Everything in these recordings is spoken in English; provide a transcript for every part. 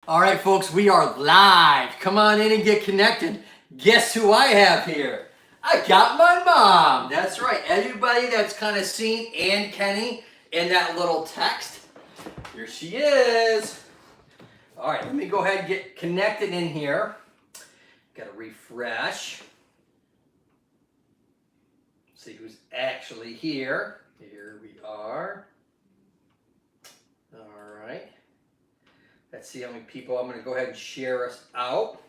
All right, folks, we are live. Come on in and get connected. Guess who I have here? I got my mom. That's right. Everybody that's kind of seen Ann Kenny in that little text, here she is. All right, let me go ahead and get connected in here. Got to refresh. See who's actually here. Here we are. All right. Let's see how many people. I'm going to go ahead and share us out.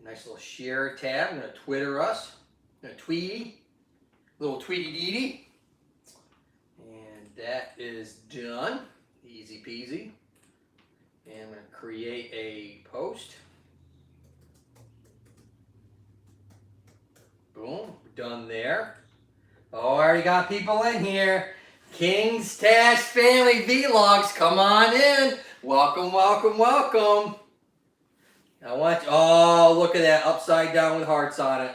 Nice little share tab. I'm going to Twitter us. I'm going to tweety. Little tweety deety. And that is done. Easy peasy. And I'm going to create a post. Boom. Done there. Oh, I already got people in here. King's Tash Family Vlogs. Come on in. Welcome, welcome, welcome. I want you, oh, look at that, upside down with hearts on it.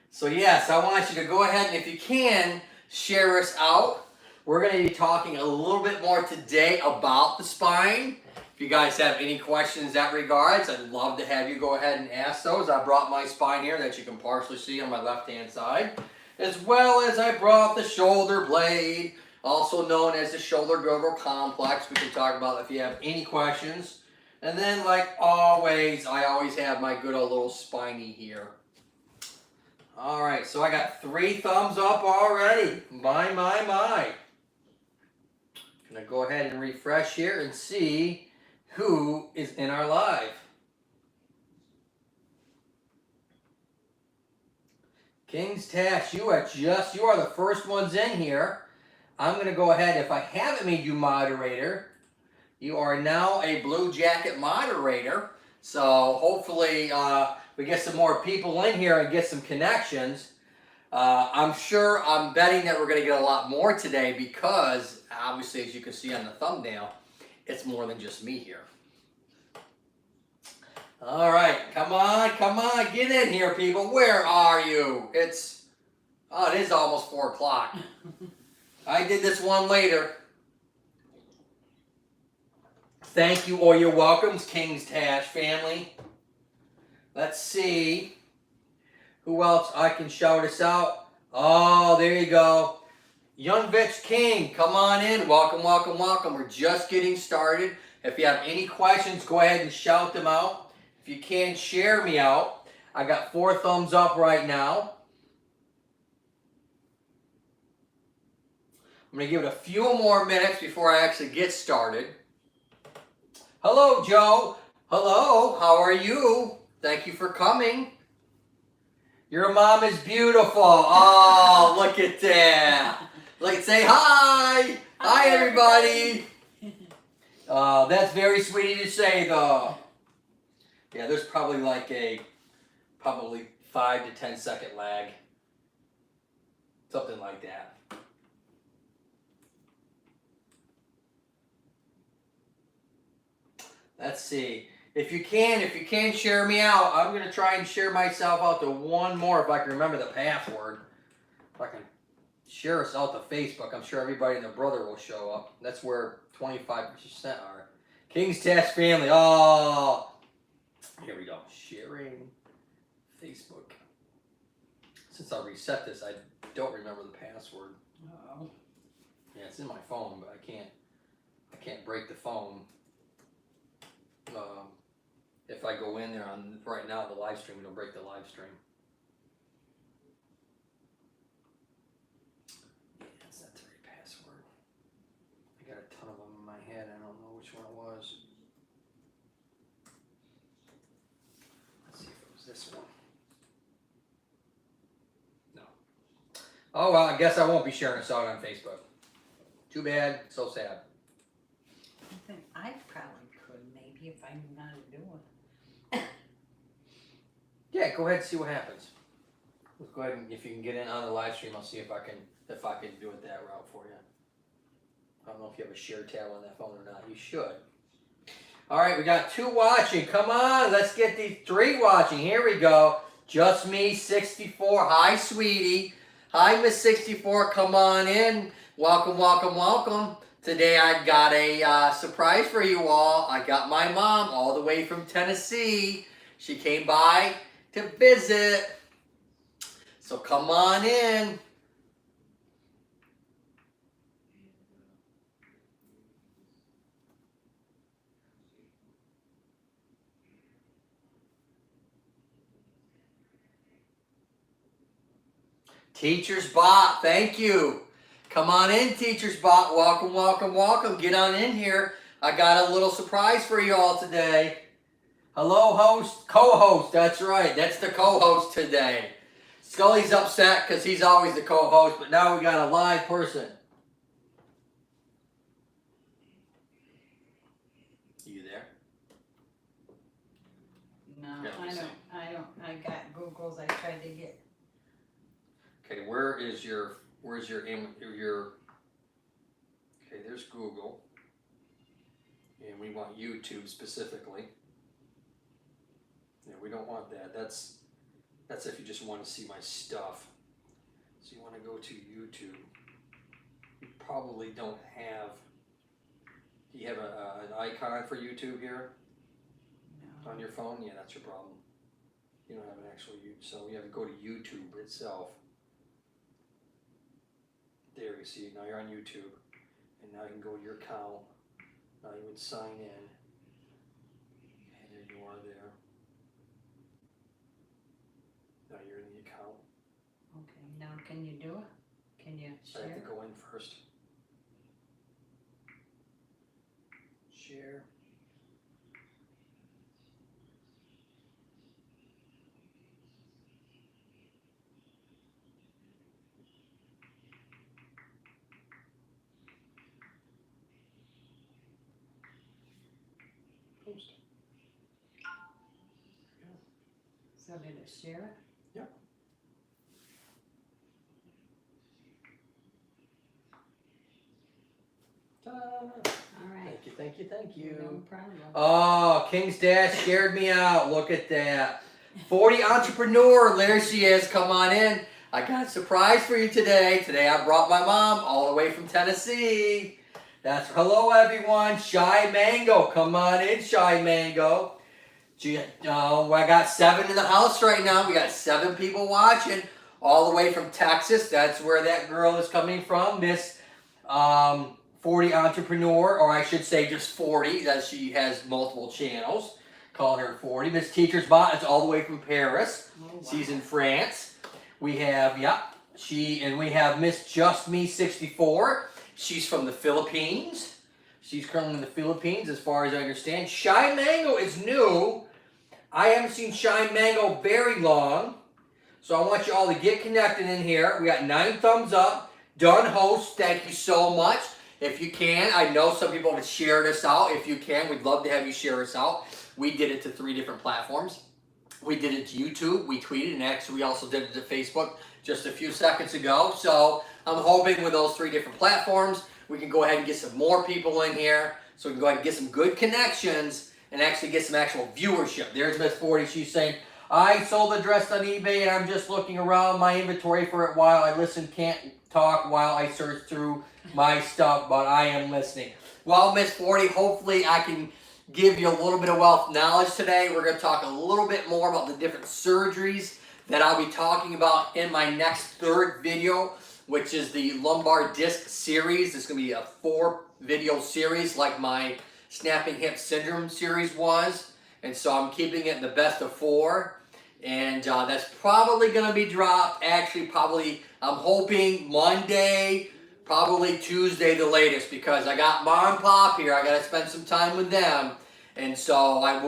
So yes, I want you to go ahead and if you can, share us out. We're going to be talking a little bit more today about the spine. If you guys have any questions in that regards, I'd love to have you go ahead and ask those. I brought my spine here that you can partially see on my left-hand side, as well as I brought the shoulder blade, also known as the shoulder girdle complex. We can talk about if you have any questions. And then, like always, I always have my good old little spiny here. All right, so I got 3 thumbs up already. My. Gonna go ahead and refresh here and see who is in our live. King's Tash, you are the first ones in here. I'm going to go ahead, if I haven't made you moderator, you are now a Blue Jacket moderator. So hopefully we get some more people in here and get some connections. I'm betting that we're going to get a lot more today because, obviously, as you can see on the thumbnail, it's more than just me here. All right, come on, get in here, people. Where are you? It is almost 4 o'clock. I did this one later. Thank you, or you're welcome, King's Tash family. Let's see who else I can shout us out. Oh, there you go. Young Vitch King, come on in. Welcome, welcome, welcome. We're just getting started. If you have any questions, go ahead and shout them out. If you can, share me out. I got 4 thumbs up right now. I'm going to give it a few more minutes before I actually get started. Hello, Joe. Hello. How are you? Thank you for coming. Your mom is beautiful. Oh, look at that. Say hi. Hi, everybody. That's very sweet of you to say, though. Yeah, there's probably like a 5 to 10 second lag. Something like that. Let's see. If you can share me out, I'm going to try and share myself out to one more if I can remember the password. If I can share us out to Facebook, I'm sure everybody and their brother will show up. That's where 25% are. King's Tash family. Oh, here we go. Sharing Facebook. Since I reset this, I don't remember the password. Oh. Yeah, it's in my phone, but I can't break the phone. If I go in there on right now the live stream, it'll break the live stream. Yeah, that's not the right password. I got a ton of them in my head. I don't know which one it was. Let's see if it was this one. No. Oh well, I guess I won't be sharing this out on Facebook. Too bad. So sad. I think I probably could maybe if I knew how to do it. Yeah, go ahead and see what happens. Let's go ahead and if you can get in on the live stream, I'll see if I can do it that route for you. I don't know if you have a share tab on that phone or not. You should. All right, we got 2 watching. Come on, let's get these 3 watching. Here we go. Just me, 64. Hi, sweetie. Hi, Miss 64. Come on in. Welcome, welcome, welcome. Today I've got a surprise for you all. I got my mom all the way from Tennessee. She came by to visit. So come on in. Teacher's Bot, thank you. Come on in, Teacher's Bot. Welcome, welcome, welcome. Get on in here. I got a little surprise for you all today. Hello, host, co-host. That's right. That's the co-host today. Scully's upset because he's always the co-host, but now we got a live person. You there? No, Yeah, let me see. I got Google's, I tried to get. Okay, where's your okay, there's Google. And we want YouTube specifically. Yeah, we don't want that. That's if you just want to see my stuff. So you want to go to YouTube. You probably don't have. Do you have an icon for YouTube here No. on your phone? Yeah, that's your problem. You don't have an actual YouTube, so you have to go to YouTube itself. There you see. Now you're on YouTube, and now you can go to your account. Now you would sign in. And there you are there. Now you're in the account. Okay, now can you do it? Can you I have share? to go in first. Share. Post. So did it share it? Yep. Ta-da. All right. Thank you, thank you, thank you. No problem. Oh, King's Dad shared me out. Look at that. 40 entrepreneur. There she is. Come on in. I got a surprise for you today. Today I brought my mom all the way from Tennessee. That's hello everyone. Shy Mango. Come on in, Shy Mango. I got 7 in the house right now. We got 7 people watching all the way from Texas. That's where that girl is coming from. Miss 40 entrepreneur, or I should say just 40, as she has multiple channels. Call her 40. Miss Teacher's Bot is all the way from Paris. Oh, wow. She's in France. We have, we have Miss Just Me 64. She's from the Philippines. She's currently in the Philippines, as far as I understand. Shy Mango is new. I haven't seen Shy Mango very long. So I want you all to get connected in here. We got 9 thumbs up. Done host, thank you so much. If you can, I know some people have shared us out. If you can, we'd love to have you share us out. We did it to 3 different platforms. We did it to YouTube, we tweeted, and actually we also did it to Facebook just a few seconds ago. So I'm hoping with those 3 different platforms, we can go ahead and get some more people in here. So we can go ahead and get some good connections and actually get some actual viewership. There's Miss 40, she's saying, I sold a dress on eBay and I'm just looking around my inventory for it while I listen, can't talk while I search through my stuff, but I am listening. Well, Miss 40, hopefully I can give you a little bit of wealth knowledge today. We're going to talk a little bit more about the different surgeries that I'll be talking about in my next 3rd video, which is the lumbar disc series. It's going to be a 4-video series like my snapping hip syndrome series was. And so I'm keeping it in the best of 4. And that's probably going to be dropped, actually probably, I'm hoping Monday, probably Tuesday the latest, because I got Mom and Pop here. I got to spend some time with them. And so I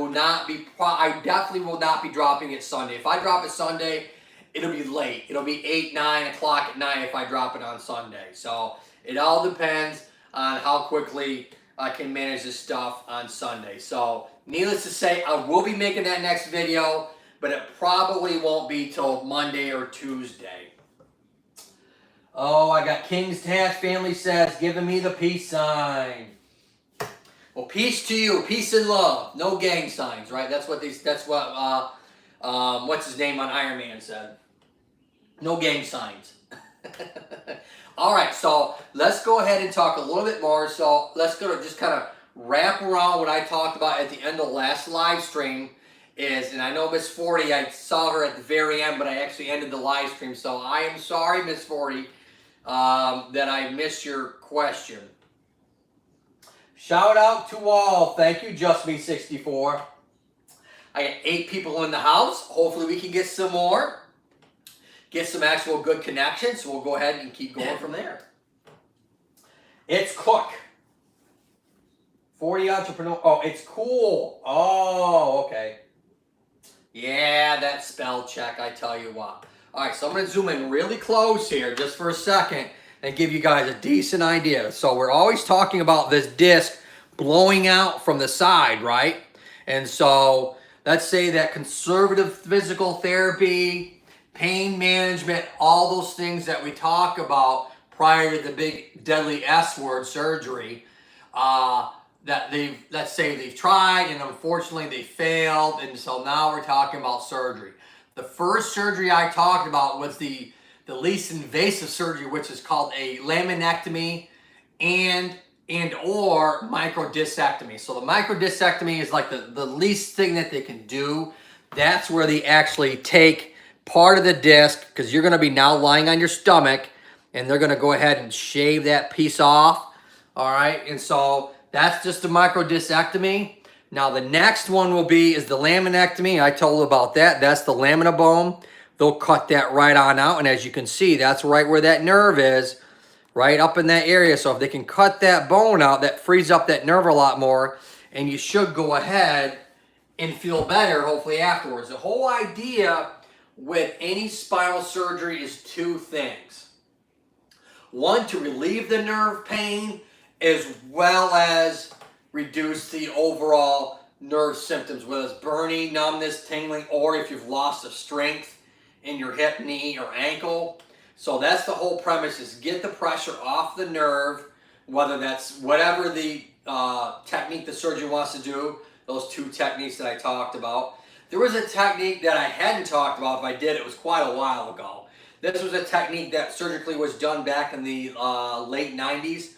definitely will not be dropping it Sunday. If I drop it Sunday, it'll be late. It'll be 8, 9 o'clock at night if I drop it on Sunday. So it all depends on how quickly I can manage this stuff on Sunday. So needless to say, I will be making that next video, but it probably won't be till Monday or Tuesday. Oh, I got King's Tash family says, giving me the peace sign. Well, peace to you, peace and love. No gang signs, right? That's what what's his name on Iron Man said. No gang signs. All right, so let's go ahead and talk a little bit more. So let's go to just kind of wrap around what I talked about at the end of the last live stream is, and I know Miss 40, I saw her at the very end, but I actually ended the live stream. So I am sorry, Miss 40, that I missed your question. Shout out to all. Thank you, Just Me 64. I got 8 people in the house. Hopefully we can get some more. Get some actual good connections. So we'll go ahead and keep going from there. It's Cook. 40 entrepreneur. Oh, it's cool. Oh, okay. Yeah, that spell check, I tell you what. All right, so I'm going to zoom in really close here just for a second and give you guys a decent idea. So we're always talking about this disc blowing out from the side, right? And so let's say that conservative physical therapy, pain management, all those things that we talk about prior to the big deadly S word, surgery, that let's say they've tried and unfortunately they failed, and so now we're talking about surgery. The first surgery I talked about was the least invasive surgery, which is called a laminectomy and or microdiscectomy. So the microdiscectomy is like the least thing that they can do. That's where they actually take part of the disc, because you're going to be now lying on your stomach, and they're going to go ahead and shave that piece off. All right, and so that's just a microdiscectomy. Now the next one is the laminectomy. I told about that. That's the lamina bone. They'll cut that right on out, and as you can see, that's right where that nerve is, right up in that area. So if they can cut that bone out, that frees up that nerve a lot more, and you should go ahead and feel better, hopefully, afterwards. The whole idea with any spinal surgery is 2 things. One, to relieve the nerve pain, as well as reduce the overall nerve symptoms, whether it's burning, numbness, tingling, or if you've lost the strength in your hip, knee, or ankle. So that's the whole premise, is get the pressure off the nerve, whether that's whatever the technique the surgeon wants to do, those 2 techniques that I talked about. There was a technique that I hadn't talked about. If I did, it was quite a while ago. This was a technique that surgically was done back in the late 90s,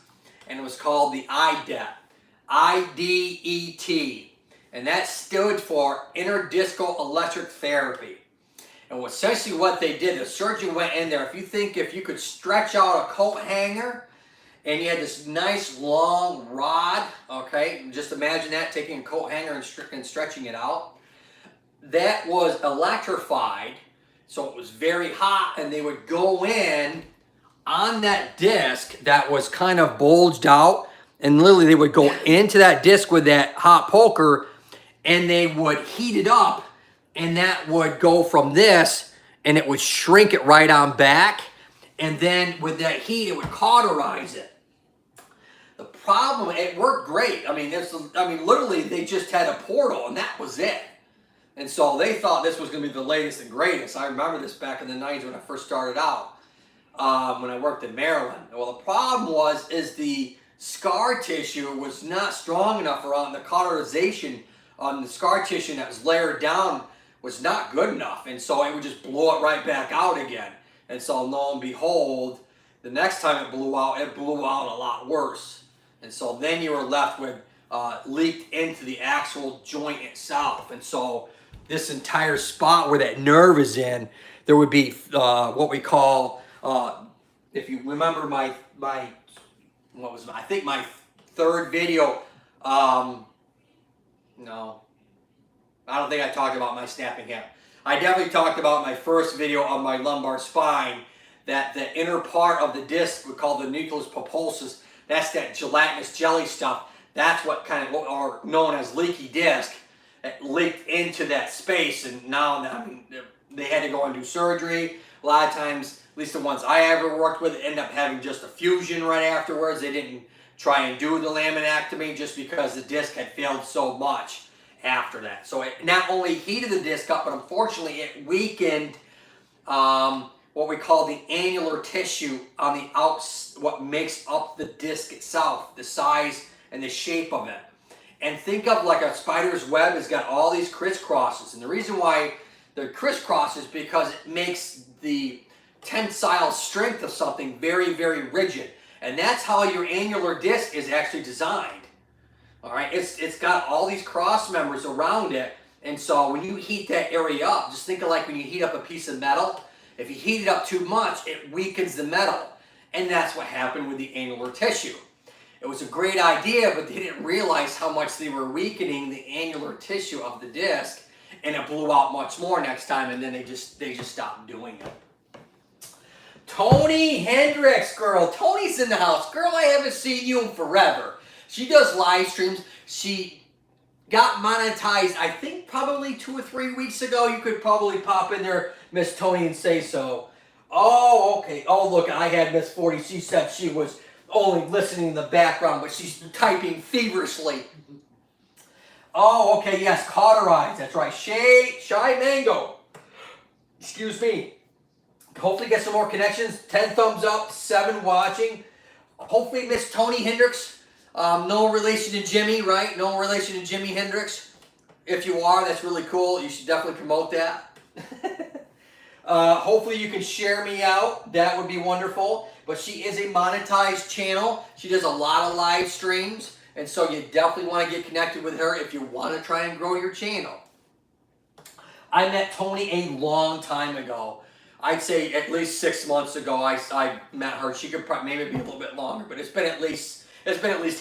and it was called the IDET, I-D-E-T, and that stood for interdiscal electric therapy. And essentially what they did, the surgeon went in there. If you could stretch out a coat hanger, and you had this nice long rod, okay, just imagine that, taking a coat hanger and stretching it out. That was electrified, so it was very hot, and they would go in on that disc that was kind of bulged out, and literally they would go into that disc with that hot poker, and they would heat it up, and that would go from this, and it would shrink it right on back, and then with that heat, it would cauterize it. The problem, it worked great. I mean, literally, they just had a portal, and that was it. And so they thought this was going to be the latest and greatest. I remember this back in the 90s when I first started out, when I worked in Maryland. Well, the problem is the scar tissue was not strong enough around the cauterization on the scar tissue that was layered down was not good enough. And so it would just blow it right back out again. And so lo and behold, the next time it blew out a lot worse. And so then you were left with leaked into the actual joint itself. And so this entire spot where that nerve is in, there would be what we call, if you remember my 3rd video, no, I don't think I talked about my snapping hip. I definitely talked about my first video of my lumbar spine, that the inner part of the disc we call the nucleus pulposus, that's that gelatinous jelly stuff. That's what are known as leaky disc. It leaked into that space, and now they had to go and do surgery. A lot of times, at least the ones I ever worked with, end up having just a fusion right afterwards. They didn't try and do the laminectomy just because the disc had failed so much after that. So it not only heated the disc up, but unfortunately it weakened what we call the annular tissue on the what makes up the disc itself, the size and the shape of it. And think of like a spider's web has got all these crisscrosses. And the reason why they're crisscrosses is because it makes the tensile strength of something very, very rigid. And that's how your annular disc is actually designed. All right, it's got all these cross members around it. And so when you heat that area up, just think of like when you heat up a piece of metal. If you heat it up too much, it weakens the metal. And that's what happened with the annular tissue. It was a great idea, but they didn't realize how much they were weakening the annular tissue of the disc, and it blew out much more next time, and then they just stopped doing it. Tony Hendricks, girl. Tony's in the house. Girl, I haven't seen you in forever. She does live streams. She got monetized, I think, probably 2 or 3 weeks ago. You could probably pop in there, Miss Tony, and say so. Oh, okay. Oh, look, I had Miss 40. She said she was only listening in the background, but she's typing feverishly. Oh, okay, yes, cauterize. That's right. Shy Mango. Excuse me. Hopefully get some more connections. 10 thumbs up, 7 watching. Hopefully Miss Tony Hendricks. No relation to Jimmy, right? No relation to Jimi Hendrix. If you are, that's really cool. You should definitely promote that. Hopefully you can share me out. That would be wonderful. But she is a monetized channel. She does a lot of live streams. And so you definitely want to get connected with her if you want to try and grow your channel. I met Tony a long time ago. I'd say at least 6 months ago I met her. She could probably maybe be a little bit longer, but it's been at least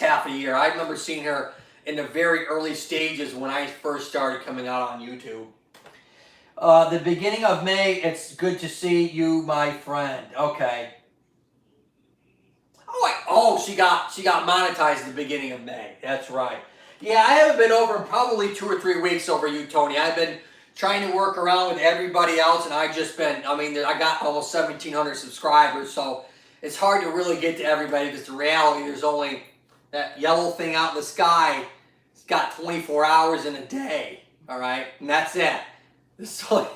half a year. I remember seeing her in the very early stages when I first started coming out on YouTube. The beginning of May, it's good to see you, my friend. Okay. Oh, she got monetized at the beginning of May. That's right. Yeah, I haven't been over in probably 2 or 3 weeks over you, Tony. I've been trying to work around with everybody else, and I got almost 1,700 subscribers, so it's hard to really get to everybody because the reality, there's only that yellow thing out in the sky. It's got 24 hours in a day, all right? And that's it. So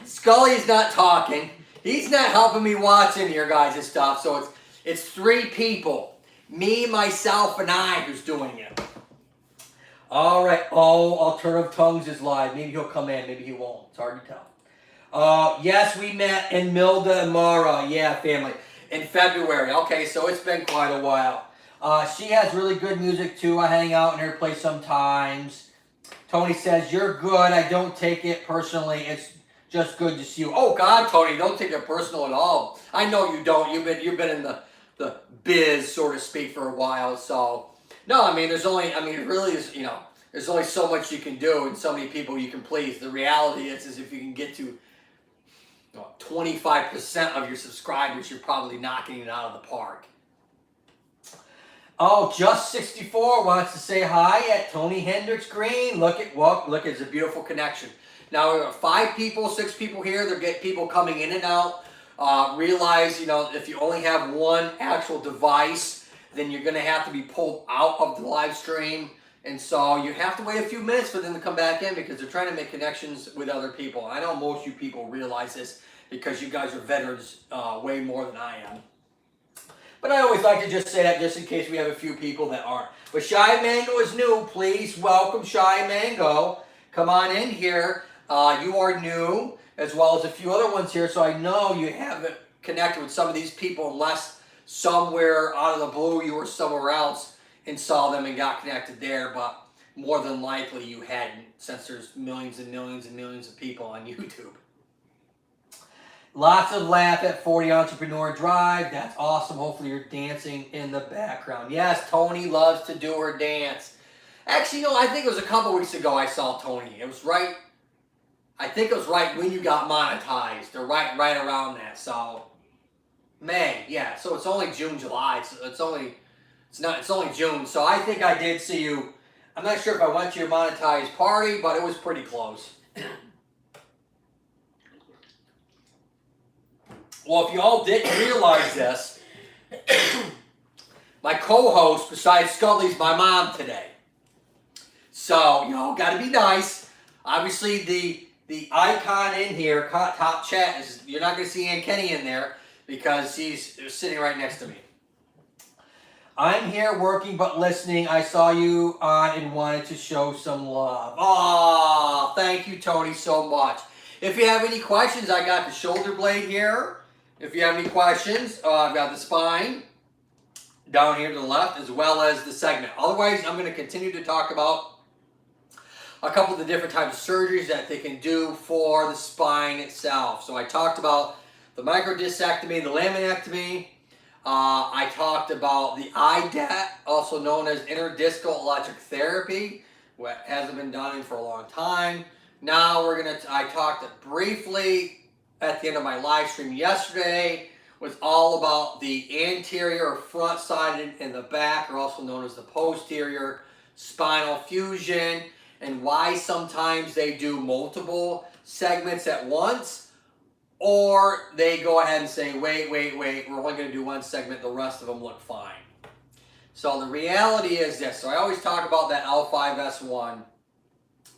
Scully's not talking. He's not helping me watch any of your guys' stuff, so it's 3 people. Me, myself, and I who's doing it. All right. Oh, Alternative Tongues is live. Maybe he'll come in. Maybe he won't. It's hard to tell. Yes, we met in Milda and Mara. Yeah, family. In February. Okay, so it's been quite a while. She has really good music, too. I hang out in her place sometimes. Tony says, you're good. I don't take it personally. It's just good to see you. Oh, God, Tony, don't take it personal at all. I know you don't. You've been in the biz, so to speak, for a while. So, no, I mean, there's only so much you can do and so many people you can please. The reality is if you can get to 25% of your subscribers, you're probably knocking it out of the park. Oh, Just 64 wants to say hi at Tony Hendricks Green. Look, it's a beautiful connection. Now, we have 5 people, 6 people here. There get people coming in and out. Realize, if you only have one actual device, then you're going to have to be pulled out of the live stream. And so you have to wait a few minutes for them to come back in because they're trying to make connections with other people. I know most of you people realize this because you guys are veterans way more than I am. But I always like to just say that just in case we have a few people that aren't. But Shy Mango is new. Please welcome Shy Mango. Come on in here. You are new, as well as a few other ones here. So I know you haven't connected with some of these people unless somewhere out of the blue you were somewhere else and saw them and got connected there. But more than likely you hadn't, since there's millions and millions and millions of people on YouTube. Lots of laugh at 40 Entrepreneur Drive. That's awesome. Hopefully you're dancing in the background. Yes, Tony loves to do her dance. Actually, I think it was a couple weeks ago I saw Tony. It was right, I think it was right when you got monetized, or right around that. So May, yeah. So it's only June, July. It's only June. So I think I did see you. I'm not sure if I went to your monetized party, but it was pretty close. Well, if you all didn't realize this, my co-host, besides Scully's my mom today. So, got to be nice. Obviously, the icon in here, top chat, you're not going to see Aunt Kenny in there because she's sitting right next to me. I'm here working but listening. I saw you on and wanted to show some love. Aw, thank you, Tony, so much. If you have any questions, I got the shoulder blade here. if you have any questions, I've got the spine down here to the left as well as the segment. Otherwise, I'm going to continue to talk about a couple of the different types of surgeries that they can do for the spine itself. So I talked about the microdiscectomy, the laminectomy. I talked about the IDET, also known as interdiscal electric therapy, what hasn't been done for a long time. Now I talked briefly at the end of my live stream yesterday, was all about the anterior or front side and the back, or also known as the posterior spinal fusion, and why sometimes they do multiple segments at once, or they go ahead and say, wait, we're only going to do one segment, the rest of them look fine. So the reality is this. So I always talk about that L5S1.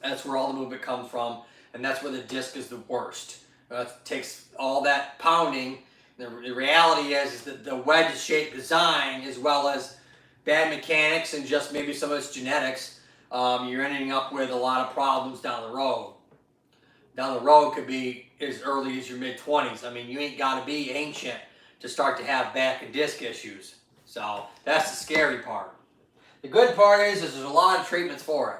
That's where all the movement comes from, and that's where the disc is the worst. It takes all that pounding. The reality is that the wedge-shaped design, as well as bad mechanics and just maybe some of it's genetics, you're ending up with a lot of problems down the road. Down the road could be as early as your mid-20s. I mean, you ain't got to be ancient to start to have back and disc issues. So that's the scary part. The good part is there's a lot of treatments for it.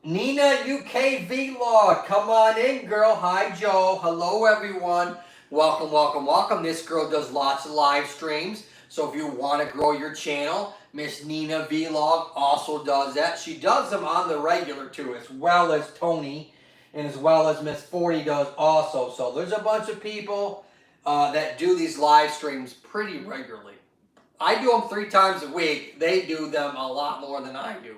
Nina UK Vlog, come on in, girl. Hi, Joe. Hello, everyone. Welcome, welcome, welcome. This girl does lots of live streams. So if you want to grow your channel, Miss Nina Vlog also does that. She does them on the regular too, as well as Tony, and as well as Miss 40 does also. So there's a bunch of people that do these live streams pretty regularly. I do them 3 times a week. They do them a lot more than I do.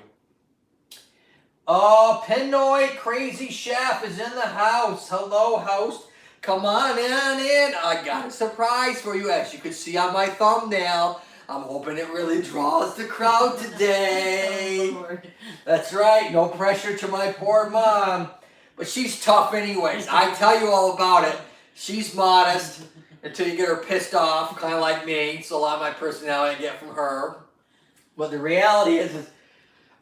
Pinoy Crazy Chef is in the house. Hello, host. Come on in. I got a surprise for you, as you can see on my thumbnail. I'm hoping it really draws the crowd today. Oh, that's right. No pressure to my poor mom. But she's tough anyways. I tell you all about it. She's modest until you get her pissed off, kind of like me. So a lot of my personality I get from her. But the reality is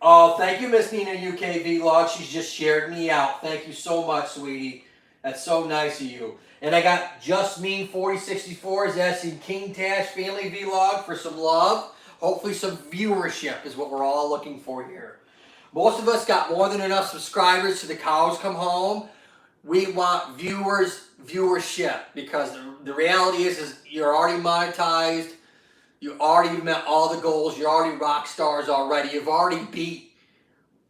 oh, thank you, Miss Nina UK Vlog. She's just shared me out. Thank you so much, sweetie. That's so nice of you. And I got Just Mean 4064 is asking King Tash Family Vlog for some love. Hopefully some viewership is what we're all looking for here. Most of us got more than enough subscribers to the cows come home. We want viewership, because the reality is you're already monetized. You already met all the goals. You're already rock stars already. You've already beat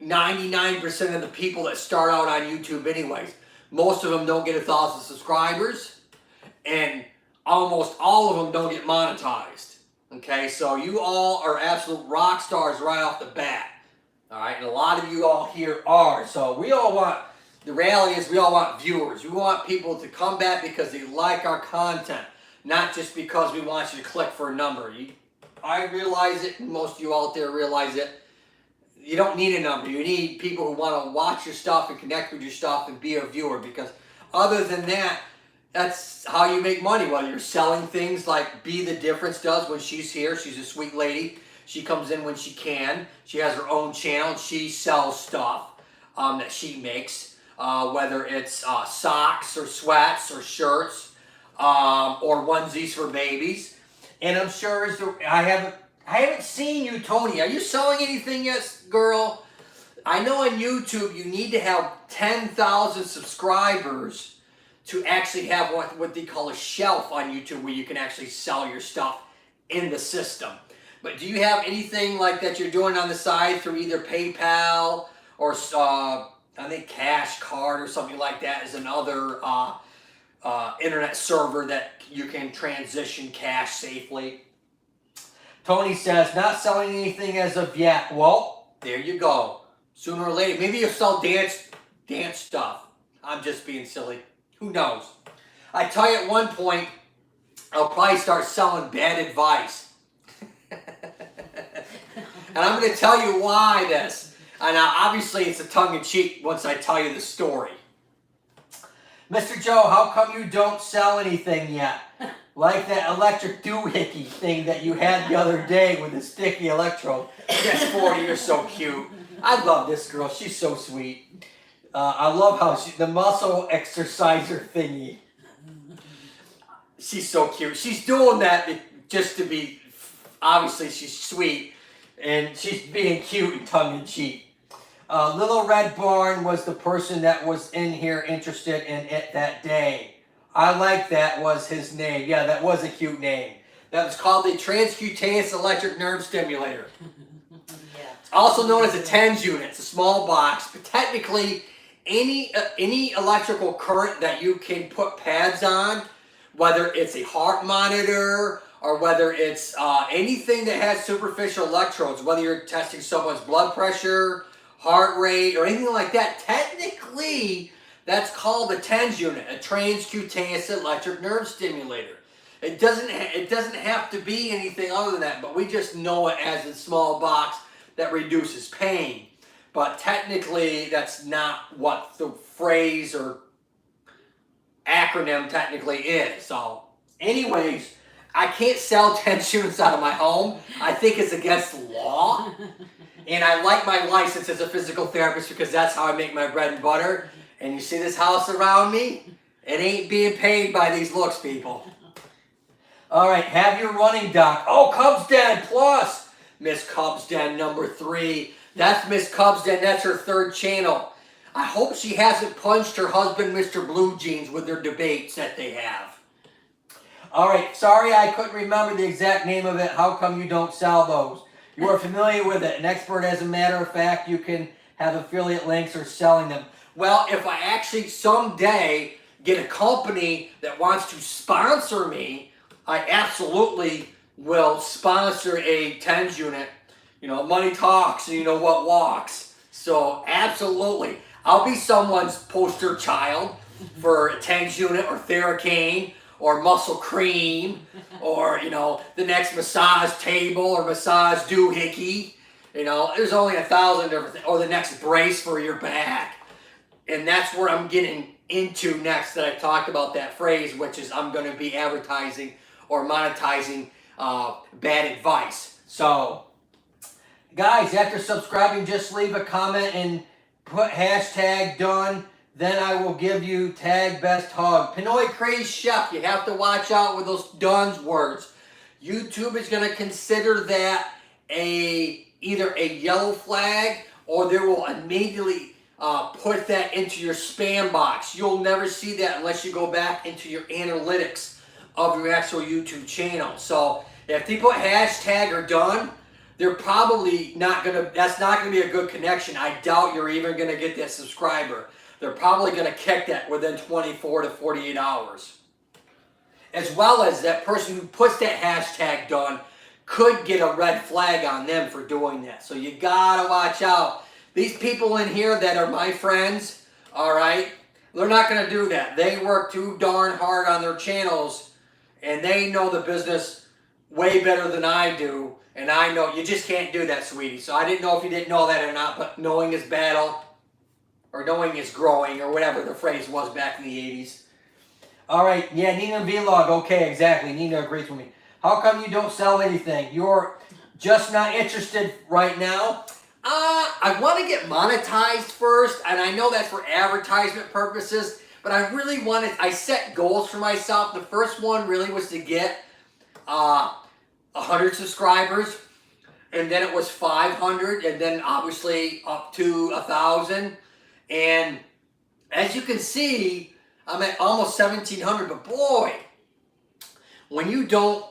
99% of the people that start out on YouTube anyways. Most of them don't get 1,000 subscribers, and almost all of them don't get monetized. Okay, so you all are absolute rock stars right off the bat. All right, and a lot of you all here are. So we all want, the reality is we all want viewers. We want people to come back because they like our content, not just because we want you to click for a number. I realize it, and most of you out there realize it. You don't need a number. You need people who want to watch your stuff and connect with your stuff and be a viewer, because other than that, that's how you make money. Whether you're selling things like Be The Difference does when she's here. She's a sweet lady. She comes in when she can. She has her own channel. She sells stuff that she makes, whether it's socks or sweats or shirts or onesies for babies. And I'm sure I haven't seen you, Tony. Are you selling anything yet, girl? I know on YouTube you need to have 10,000 subscribers to actually have what they call a shelf on YouTube, where you can actually sell your stuff in the system. But do you have anything like that you're doing on the side through either PayPal or I think Cash Card or something like that is another internet server that you can transition cash safely? Tony says, not selling anything as of yet. Well, there you go. Sooner or later, maybe you'll sell dance stuff. I'm just being silly. Who knows? I tell you, at one point, I'll probably start selling bad advice. And I'm going to tell you why this. And obviously, it's a tongue-in-cheek once I tell you the story. Mr. Joe, how come you don't sell anything yet? Like that electric doohickey thing that you had the other day with the sticky electrode. Miss 40, you're so cute. I love this girl. She's so sweet. I love how the muscle exerciser thingy. She's so cute. She's doing that just to be, obviously she's sweet, and she's being cute and tongue-in-cheek. Little Red Barn was the person that was in here interested in it that day. I like that was his name. Yeah, that was a cute name. That was called the transcutaneous electric nerve stimulator. Yeah. It's also known as a TENS unit. It's a small box, but technically any electrical current that you can put pads on, whether it's a heart monitor or whether it's anything that has superficial electrodes, whether you're testing someone's blood pressure, heart rate, or anything like that, technically that's called a TENS unit, a transcutaneous electric nerve stimulator. It doesn't have to be anything other than that, but we just know it as a small box that reduces pain. But technically, that's not what the phrase or acronym technically is. So, anyways, I can't sell TENS units out of my home. I think it's against the law. And I like my license as a physical therapist because that's how I make my bread and butter. And you see this house around me? It ain't being paid by these looks, people. All right, have your running doc. Oh, Cubs Den Plus. Miss Cubs Den number 3. That's Miss Cubs Den. That's her 3rd channel. I hope she hasn't punched her husband, Mr. Blue Jeans, with their debates that they have. All right, sorry I couldn't remember the exact name of it. How come you don't sell those? You are familiar with it. An expert, as a matter of fact, you can have affiliate links or selling them. Well, if I actually someday get a company that wants to sponsor me, I absolutely will sponsor a TENS unit. You know, money talks and you know what walks. So absolutely. I'll be someone's poster child for a TENS unit or Theracane or muscle cream or, you know, the next massage table or massage doohickey. You know, there's only 1,000 different things. Or the next brace for your back. And that's where I'm getting into next that I talked about that phrase, which is I'm going to be advertising or monetizing bad advice. So, guys, after subscribing, just leave a comment and put hashtag done. Then I will give you tag best hug. Pinoy Craze Chef, you have to watch out with those done's words. YouTube is going to consider that either a yellow flag or they will immediately put that into your spam box. You'll never see that unless you go back into your analytics of your actual YouTube channel. So if they put hashtag or done, they're probably not gonna, that's not gonna be a good connection. I doubt you're even gonna get that subscriber. They're probably gonna kick that within 24 to 48 hours. As well as that person who puts that hashtag done could get a red flag on them for doing that. So you gotta watch out. These people in here that are my friends, all right, they're not gonna do that. They work too darn hard on their channels and they know the business way better than I do. And I know you just can't do that, sweetie. So I didn't know if you didn't know that or not, but knowing is battle, or knowing is growing, or whatever the phrase was back in the 80s. All right, yeah, Nina Vlog. Okay, exactly. Nina agrees with me. How come you don't sell anything? You're just not interested right now? I want to get monetized first, and I know that's for advertisement purposes, but I really wanted, I set goals for myself. The first one really was to get 100 subscribers, and then it was 500, and then obviously up to 1,000. And as you can see, I'm at almost 1,700, but boy, when you don't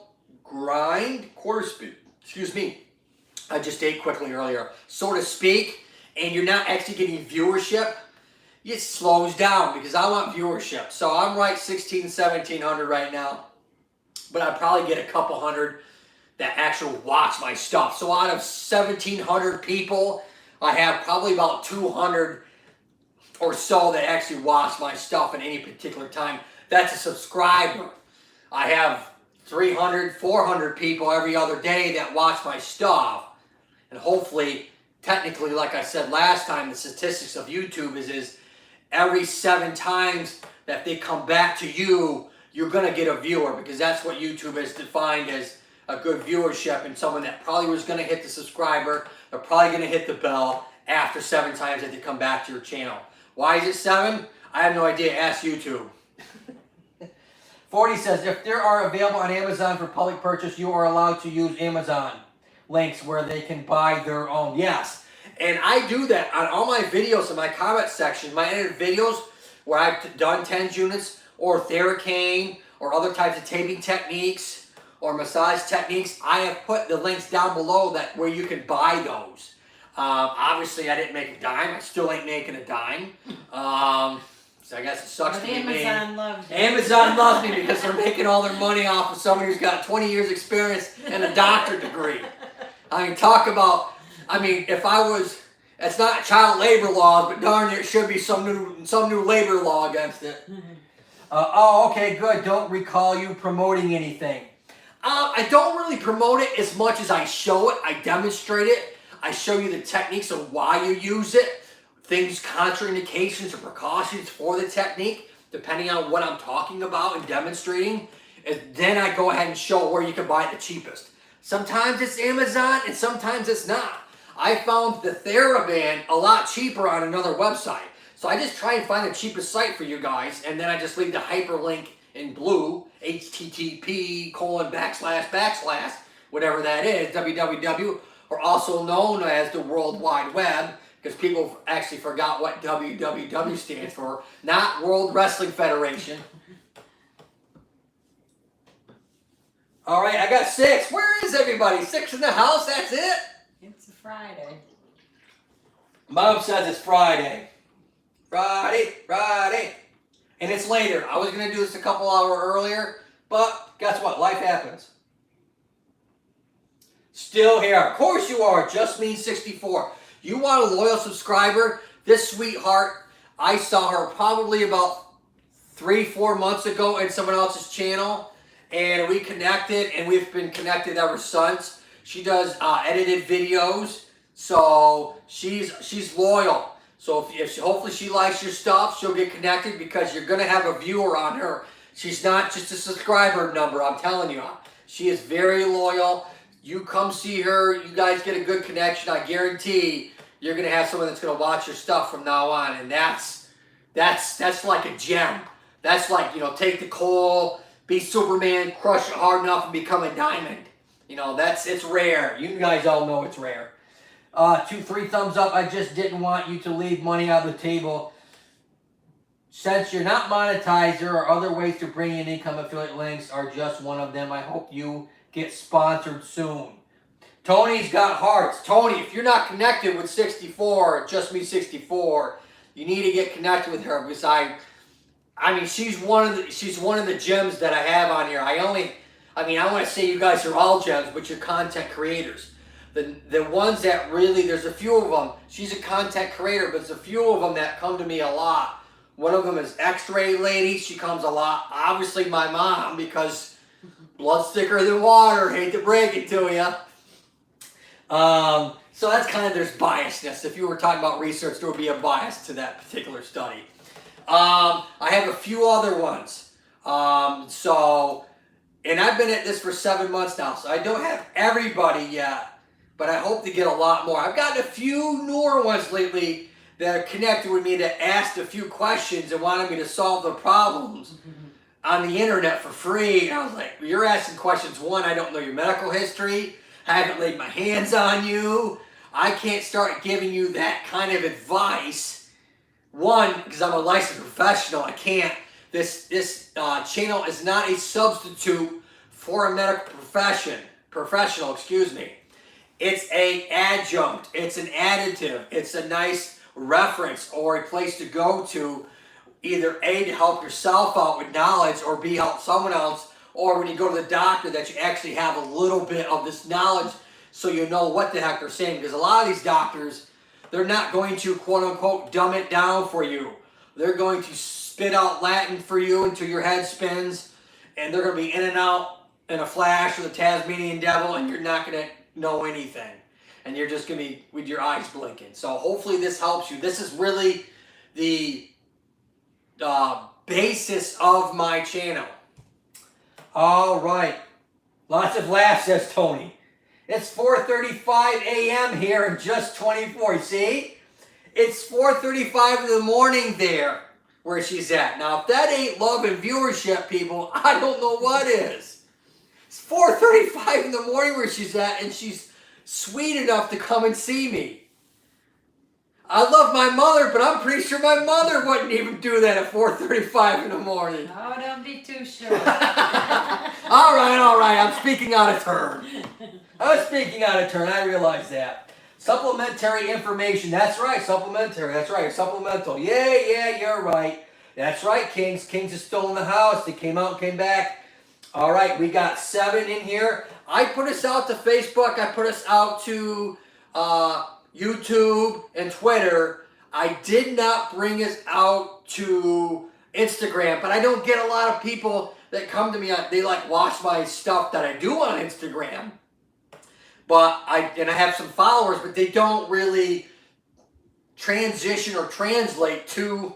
grind quarter speed, excuse me, I just ate quickly earlier, so to speak, and you're not actually getting viewership, it slows down because I want viewership. So I'm right 1,700 right now, but I probably get a couple hundred that actually watch my stuff. So out of 1,700 people, I have probably about 200 or so that actually watch my stuff at any particular time. That's a subscriber. I have 300, 400 people every other day that watch my stuff. And hopefully, technically, like I said last time, the statistics of YouTube is every 7 times that they come back to you, you're going to get a viewer, because that's what YouTube has defined as a good viewership, and someone that probably was going to hit the subscriber, they're probably going to hit the bell after 7 times that they come back to your channel. Why is it 7? I have no idea. Ask YouTube. 40 says, if there are available on Amazon for public purchase, you are allowed to use Amazon links where they can buy their own. Yes. And I do that on all my videos in my comment section, my edited videos where I've done TENS units or Theracane or other types of taping techniques or massage techniques. I have put the links down below that where you can buy those. Obviously, I didn't make a dime. I still ain't making a dime. So I guess it sucks But to be me. Amazon loves you. Amazon loves me because they're making all their money off of somebody who's got 20 years experience and a doctorate degree. I mean, talk about, I mean, if I was, it's not child labor laws, but darn it should be some new labor law against it. Oh, okay, good. Don't recall you promoting anything. I don't really promote it as much as I show it. I demonstrate it. I show you the techniques of why you use it. Things, contraindications or precautions for the technique, depending on what I'm talking about and demonstrating. And then I go ahead and show where you can buy it the cheapest. Sometimes it's Amazon and sometimes it's not. I found the TheraBand a lot cheaper on another website. So I just try and find the cheapest site for you guys, and then I just leave the hyperlink in blue, http:// whatever that is, www, or also known as the World Wide Web, because people actually forgot what www stands for, not World Wrestling Federation. All right, I got 6. Where is everybody? 6 in the house, that's it? It's a Friday. Mom says it's Friday. Friday. And it's later. I was going to do this a couple hours earlier, but guess what? Life happens. Still here. Of course you are. Just Me 64. You want a loyal subscriber? This sweetheart, I saw her probably about 3-4 months ago in someone else's channel, and we connected, and we've been connected ever since. She does edited videos, so she's loyal. So if hopefully she likes your stuff, she'll get connected because you're going to have a viewer on her. She's not just a subscriber number, I'm telling you. She is very loyal. You come see her, you guys get a good connection. I guarantee you're going to have someone that's going to watch your stuff from now on. And that's like a gem. That's like, you know, take the coal, be Superman, crush it hard enough and become a diamond. You know, it's rare. You guys all know it's rare. 2, 3 thumbs up. I just didn't want you to leave money on the table. Since you're not monetized, there are other ways to bring in income. Affiliate links are just one of them. I hope you get sponsored soon. Tony's got hearts. Tony, if you're not connected with 64, Just Me 64, you need to get connected with her because I mean, she's one of the gems that I have on here. I want to say you guys are all gems, but you're content creators. The ones that really, there's a few of them. She's a content creator, but there's a few of them that come to me a lot. One of them is X-Ray Lady. She comes a lot. Obviously, my mom, because blood's thicker than water. Hate to break it to you. So that's kind of, there's biasness. If you were talking about research, there would be a bias to that particular study. I have a few other ones. And I've been at this for 7 months now, so I don't have everybody yet. But I hope to get a lot more. I've gotten a few newer ones lately that are connected with me that asked a few questions and wanted me to solve their problems on the internet for free. And I was like, you're asking questions. 1, I don't know your medical history. I haven't laid my hands on you. I can't start giving you that kind of advice. 1, because I'm a licensed professional. I can't. This channel is not a substitute for a medical professional, excuse me. It's an adjunct, it's an additive, it's a nice reference or a place to go to, either A, to help yourself out with knowledge, or B, help someone else, or when you go to the doctor that you actually have a little bit of this knowledge so you know what the heck they're saying. Because a lot of these doctors, they're not going to quote unquote dumb it down for you. They're going to spit out Latin for you until your head spins, and they're going to be in and out in a flash with a Tasmanian devil, and you're not going to know anything, and you're just going to be with your eyes blinking. So hopefully this helps you. This is really the basis of my channel. All right, lots of laughs, says Tony. It's 4:35 a.m. here in Just 24. See, it's 4:35 in the morning there. where she's at. Now, if that ain't love and viewership, people, I don't know what is. It's 4:35 in the morning where she's at, and she's sweet enough to come and see me. I love my mother, but I'm pretty sure my mother wouldn't even do that at 4:35 in the morning. Oh, don't be too sure. All right. I'm speaking out of turn. I realize that. Supplementary information. That's right. Supplementary. That's right. Supplemental. Yeah, you're right. That's right, Kings. Kings is still in the house. They came out and came back. All right, we got 7 in here. I put us out to Facebook. I put us out to YouTube and Twitter. I did not bring us out to Instagram, but I don't get a lot of people that come to me. They like watch my stuff that I do on Instagram. But I have some followers, but they don't really transition or translate to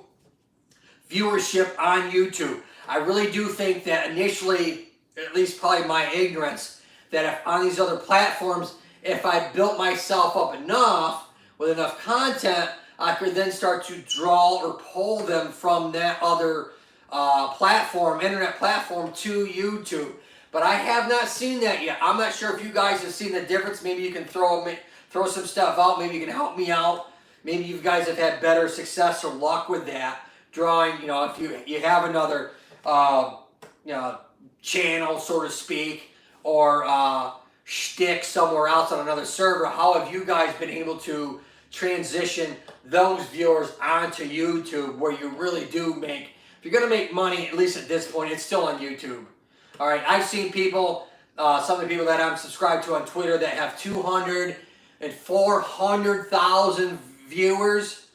viewership on YouTube. I really do think that initially, at least probably my ignorance, that if on these other platforms, if I built myself up enough with enough content, I could then start to draw or pull them from that other internet platform to YouTube. But I have not seen that yet. I'm not sure if you guys have seen the difference. Maybe you can throw some stuff out. Maybe you can help me out. Maybe you guys have had better success or luck with that. Drawing, if you have another channel, so to speak, or shtick somewhere else on another server, how have you guys been able to transition those viewers onto YouTube where you really do make, if you're going to make money, at least at this point, it's still on YouTube. All right, I've seen people, some of the people that I'm subscribed to on Twitter that have 200 and 400,000 viewers,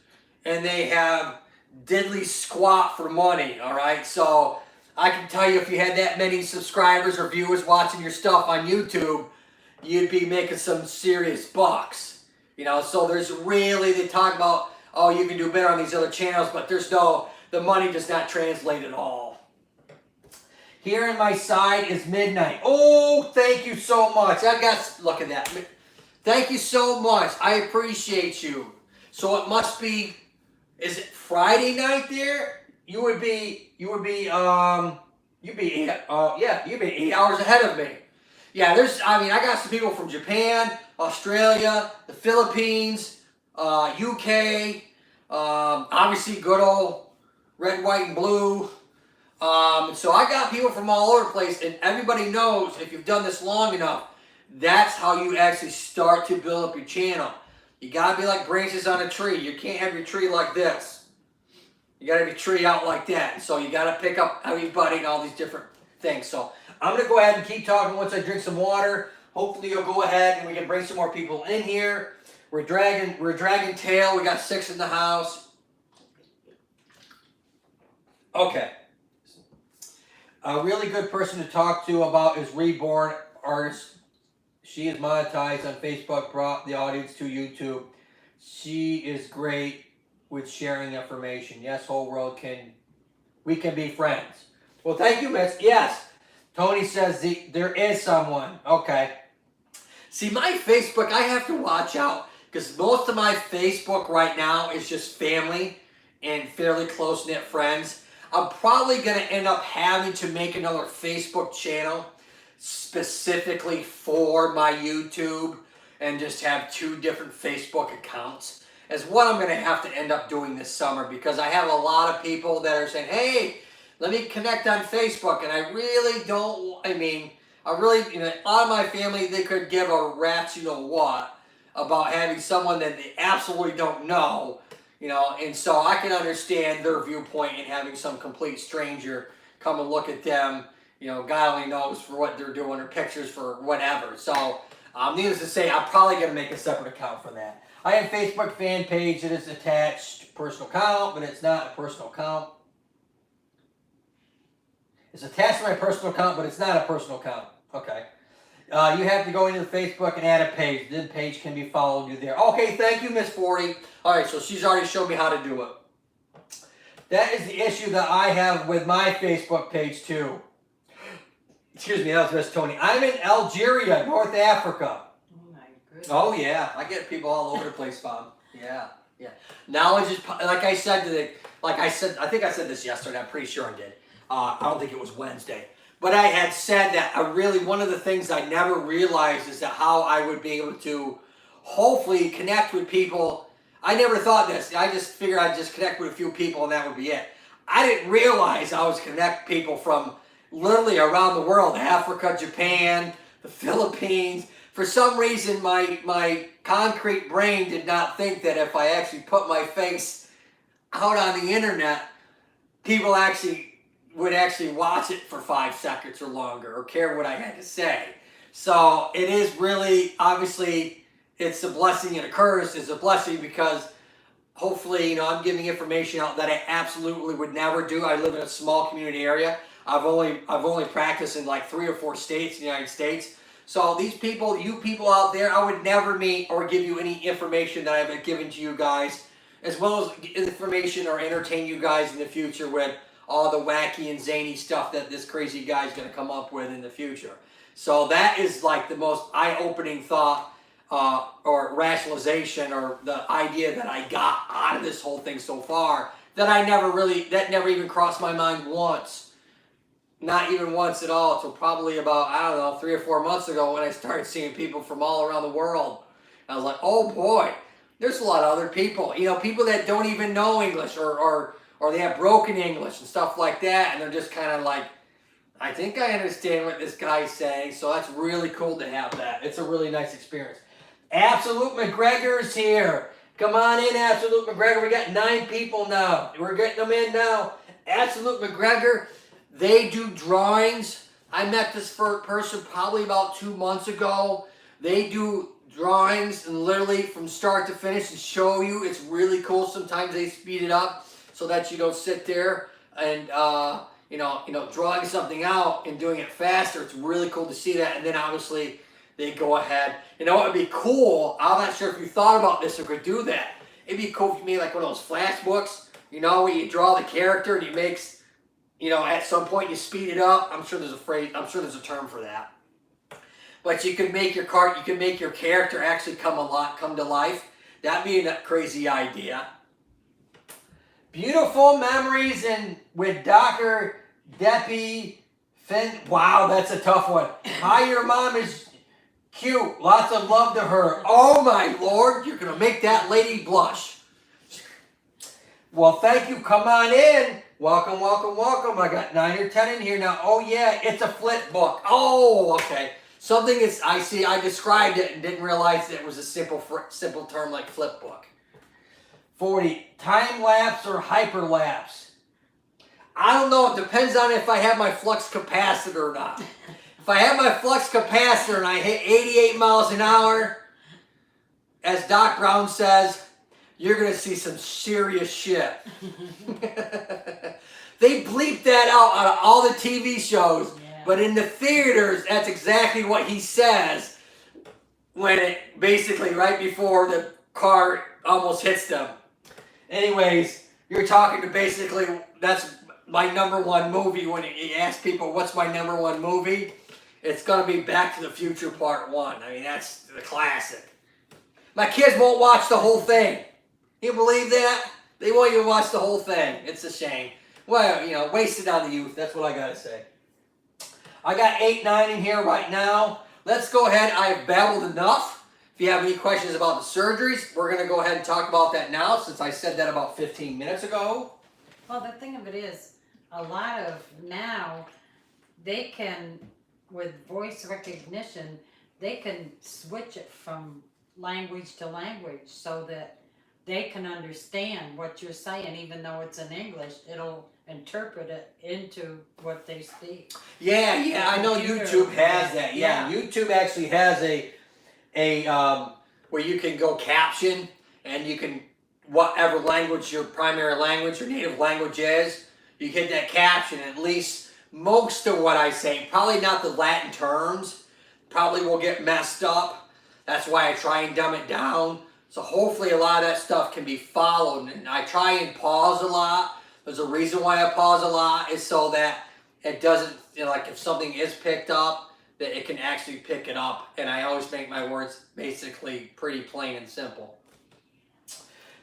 and they have diddly squat for money, all right? So I can tell you, if you had that many subscribers or viewers watching your stuff on YouTube, you'd be making some serious bucks. So there's really, they talk about, oh, you can do better on these other channels, but the money does not translate at all. Here on my side is midnight. Oh, thank you so much. Look at that. Thank you so much. I appreciate you. So it must be, is it Friday night there? You'd be 8 hours ahead of me. Yeah, I got some people from Japan, Australia, the Philippines, UK, obviously good old red, white, and blue. So I got people from all over the place, and everybody knows, if you've done this long enough, that's how you actually start to build up your channel. You gotta be like branches on a tree. You can't have your tree like this. You gotta have your tree out like that. So you gotta pick up everybody and all these different things. So I'm gonna go ahead and keep talking once I drink some water. Hopefully you'll go ahead and we can bring some more people in here. We're dragging tail. We got 6 in the house. Okay. A really good person to talk to about is Reborn Artist. She is monetized on Facebook, brought the audience to YouTube. She is great with sharing information. Yes, whole world we can be friends. Well, thank you, Miss. Yes. Tony says there is someone. Okay. See, my Facebook, I have to watch out because most of my Facebook right now is just family and fairly close-knit friends. I'm probably going to end up having to make another Facebook channel specifically for my YouTube and just have 2 different Facebook accounts is what I'm going to have to end up doing this summer, because I have a lot of people that are saying, hey, let me connect on Facebook, and I really don't, a lot of my family, they could give a rat's what about having someone that they absolutely don't know, and so I can understand their viewpoint and having some complete stranger come and look at them, God only knows for what they're doing, or pictures for whatever. So, needless to say, I'm probably going to make a separate account for that. I have a Facebook fan page that is attached to personal account, but it's not a personal account. It's attached to my personal account, but it's not a personal account. Okay. You have to go into Facebook and add a page. The page can be followed you there. Okay, thank you, Miss 40. All right, so she's already showed me how to do it. That is the issue that I have with my Facebook page, too. Excuse me, that was Miss Tony. I'm in Algeria, North Africa. Oh, my goodness. Oh, yeah. I get people all over the place, Bob. Yeah, yeah. Knowledge is, like I said I think I said this yesterday. I'm pretty sure I did. I don't think it was Wednesday, but I had said that one of the things I never realized is that how I would be able to hopefully connect with people. I never thought this. I just figured I'd just connect with a few people and that would be it. I didn't realize I was connect people from literally around the world, Africa, Japan, the Philippines. For some reason, my concrete brain did not think that if I actually put my face out on the internet, people would actually watch it for 5 seconds or longer or care what I had to say. So it is really, obviously, it's a blessing and a curse. It's a blessing because hopefully, I'm giving information out that I absolutely would never do. I live in a small community area. I've only practiced in like 3 or 4 states in the United States. So these people, you people out there, I would never meet or give you any information that I've given to you guys, as well as information or entertain you guys in the future with all the wacky and zany stuff that this crazy guy's going to come up with in the future. So that is like the most eye-opening thought or rationalization or the idea that I got out of this whole thing so far that that never even crossed my mind once. Not even once at all, until probably about, I don't know, 3 or 4 months ago when I started seeing people from all around the world. I was like, oh boy, there's a lot of other people. People that don't even know English or they have broken English and stuff like that. And they're just kind of like, I think I understand what this guy's saying. So that's really cool to have that. It's a really nice experience. Absolute McGregor's here. Come on in, Absolute McGregor. We got 9 people now. We're getting them in now. Absolute McGregor. They do drawings. I met this person probably about 2 months ago. They do drawings and literally from start to finish and show you. It's really cool. Sometimes they speed it up so that you don't sit there and drawing something out and doing it faster. It's really cool to see that. And then obviously they go ahead. It would be cool. I'm not sure if you thought about this or could do that. It'd be cool if you made like one of those flash books, where you draw the character and you make, at some point you speed it up. I'm sure there's a term for that. But you can make your character actually come to life. That'd be a crazy idea. Beautiful memories with Dr. Deppie Finn. Wow, that's a tough one. Hi, your mom is cute. Lots of love to her. Oh my Lord, you're gonna make that lady blush. Well, thank you. Come on in. Welcome, welcome, welcome. I got 9 or 10 in here now. Oh yeah, it's a flip book. Oh, okay. I described it and didn't realize that it was a simple term like flip book. 40, time lapse or hyperlapse. I don't know. It depends on if I have my flux capacitor or not. If I have my flux capacitor and I hit 88 miles an hour, as Doc Brown says, you're going to see some serious shit. They bleep that out of all the TV shows, but in the theaters, that's exactly what he says when it basically right before the car almost hits them. Anyways, you're talking to basically, that's my #1 movie. When you ask people, what's my #1 movie? It's going to be Back to the Future Part 1. I mean, that's the classic. My kids won't watch the whole thing. You believe that? They won't even watch the whole thing. It's a shame. Well, wasted on the youth. That's what I got to say. I got 8, 9 in here right now. Let's go ahead. I have babbled enough. If you have any questions about the surgeries, we're going to go ahead and talk about that now since I said that about 15 minutes ago. Well, the thing of it is, a lot of now, they can, with voice recognition, they can switch it from language to language so that they can understand what you're saying, even though it's in English. It'll interpret it into what they speak. Yeah, I know YouTube has that. Yeah, YouTube actually has a where you can go caption and you can, whatever language your primary language, your native language is, you hit that caption. At least most of what I say, probably not the Latin terms, probably will get messed up. That's why I try and dumb it down. So hopefully a lot of that stuff can be followed. And I try and pause a lot. There's a reason why I pause a lot, is so that it doesn't, like if something is picked up, that it can actually pick it up. And I always make my words basically pretty plain and simple.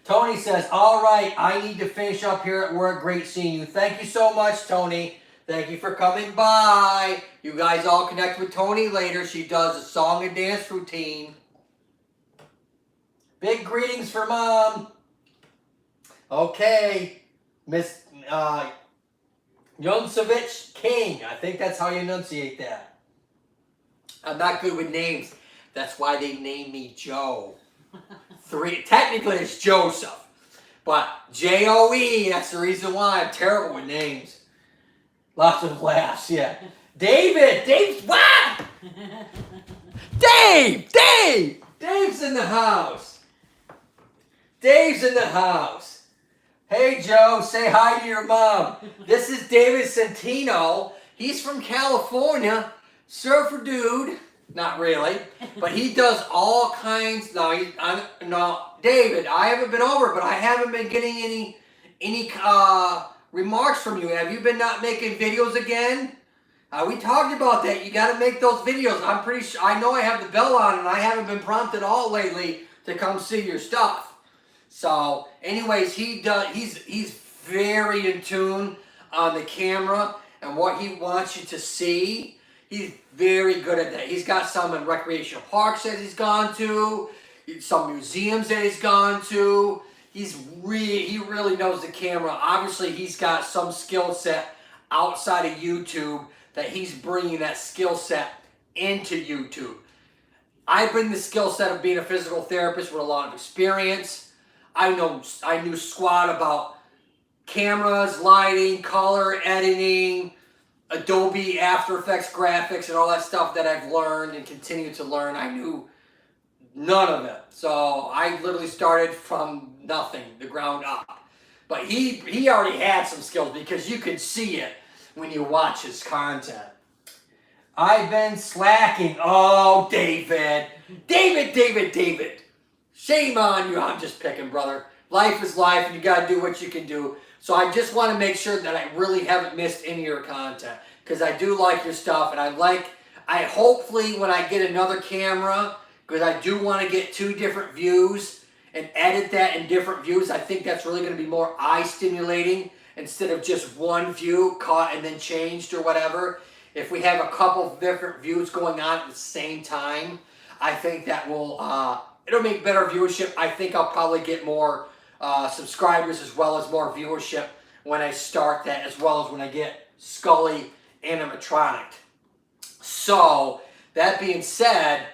Tony says, all right, I need to finish up here at work. Great seeing you. Thank you so much, Tony. Thank you for coming by. You guys all connect with Tony later. She does a song and dance routine. Big greetings for Mom. Okay. Miss Yunsevich King. I think that's how you enunciate that. I'm not good with names. That's why they named me Joe. Technically it's Joseph. But J-O-E, that's the reason why I'm terrible with names. Lots of laughs, yeah. Dave's what? Dave's in the house. Dave's in the house. Hey Joe, say hi to your mom. This is David Centino. He's from California. Surfer dude. Not really, but he does all kinds. No, David, I haven't been over, but I haven't been getting any remarks from you. Have you been not making videos again? We talked about that. You got to make those videos. I'm pretty sure. I know I have the bell on, and I haven't been prompted all lately to come see your stuff. So, anyways, he does. He's very in tune on the camera and what he wants you to see. He's very good at that. He's got some in recreational parks that he's gone to, some museums that he's gone to. He really knows the camera. Obviously, he's got some skill set outside of YouTube that he's bringing that skill set into YouTube. I bring the skill set of being a physical therapist with a lot of experience. I knew squat about cameras, lighting, color, editing, Adobe After Effects graphics, and all that stuff that I've learned and continue to learn. I knew none of it. So I literally started from nothing, the ground up. But he already had some skills because you can see it when you watch his content. I've been slacking. Oh, David. David. Shame on you. I'm just picking, brother. Life is life, and you got to do what you can do. So I just want to make sure that I really haven't missed any of your content, because I do like your stuff, and I hopefully when I get another camera, because I do want to get 2 different views and edit that in different views. I think that's really going to be more eye stimulating instead of just one view caught and then changed or whatever. If we have a couple of different views going on at the same time, I think that will it'll make better viewership. I think I'll probably get more subscribers as well as more viewership when I start that, as well as when I get Scully animatronic. So that being said,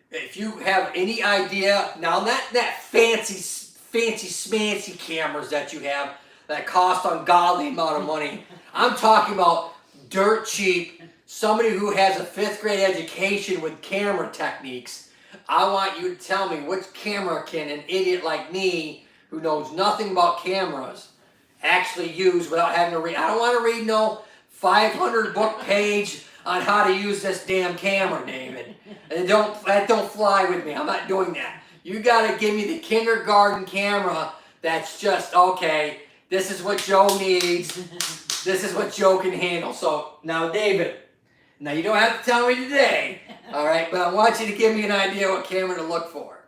if you have any idea, now not that fancy smancy cameras that you have that cost ungodly amount of money. I'm talking about dirt cheap, somebody who has a 5th grade education with camera techniques. I want you to tell me which camera can an idiot like me, who knows nothing about cameras, actually use without having to read. I don't want to read no 500 book page on how to use this damn camera, David. And that don't fly with me. I'm not doing that. You got to give me the kindergarten camera that's just, okay, this is what Joe needs. This is what Joe can handle. So now, David, now you don't have to tell me today, all right? But I want you to give me an idea what camera to look for.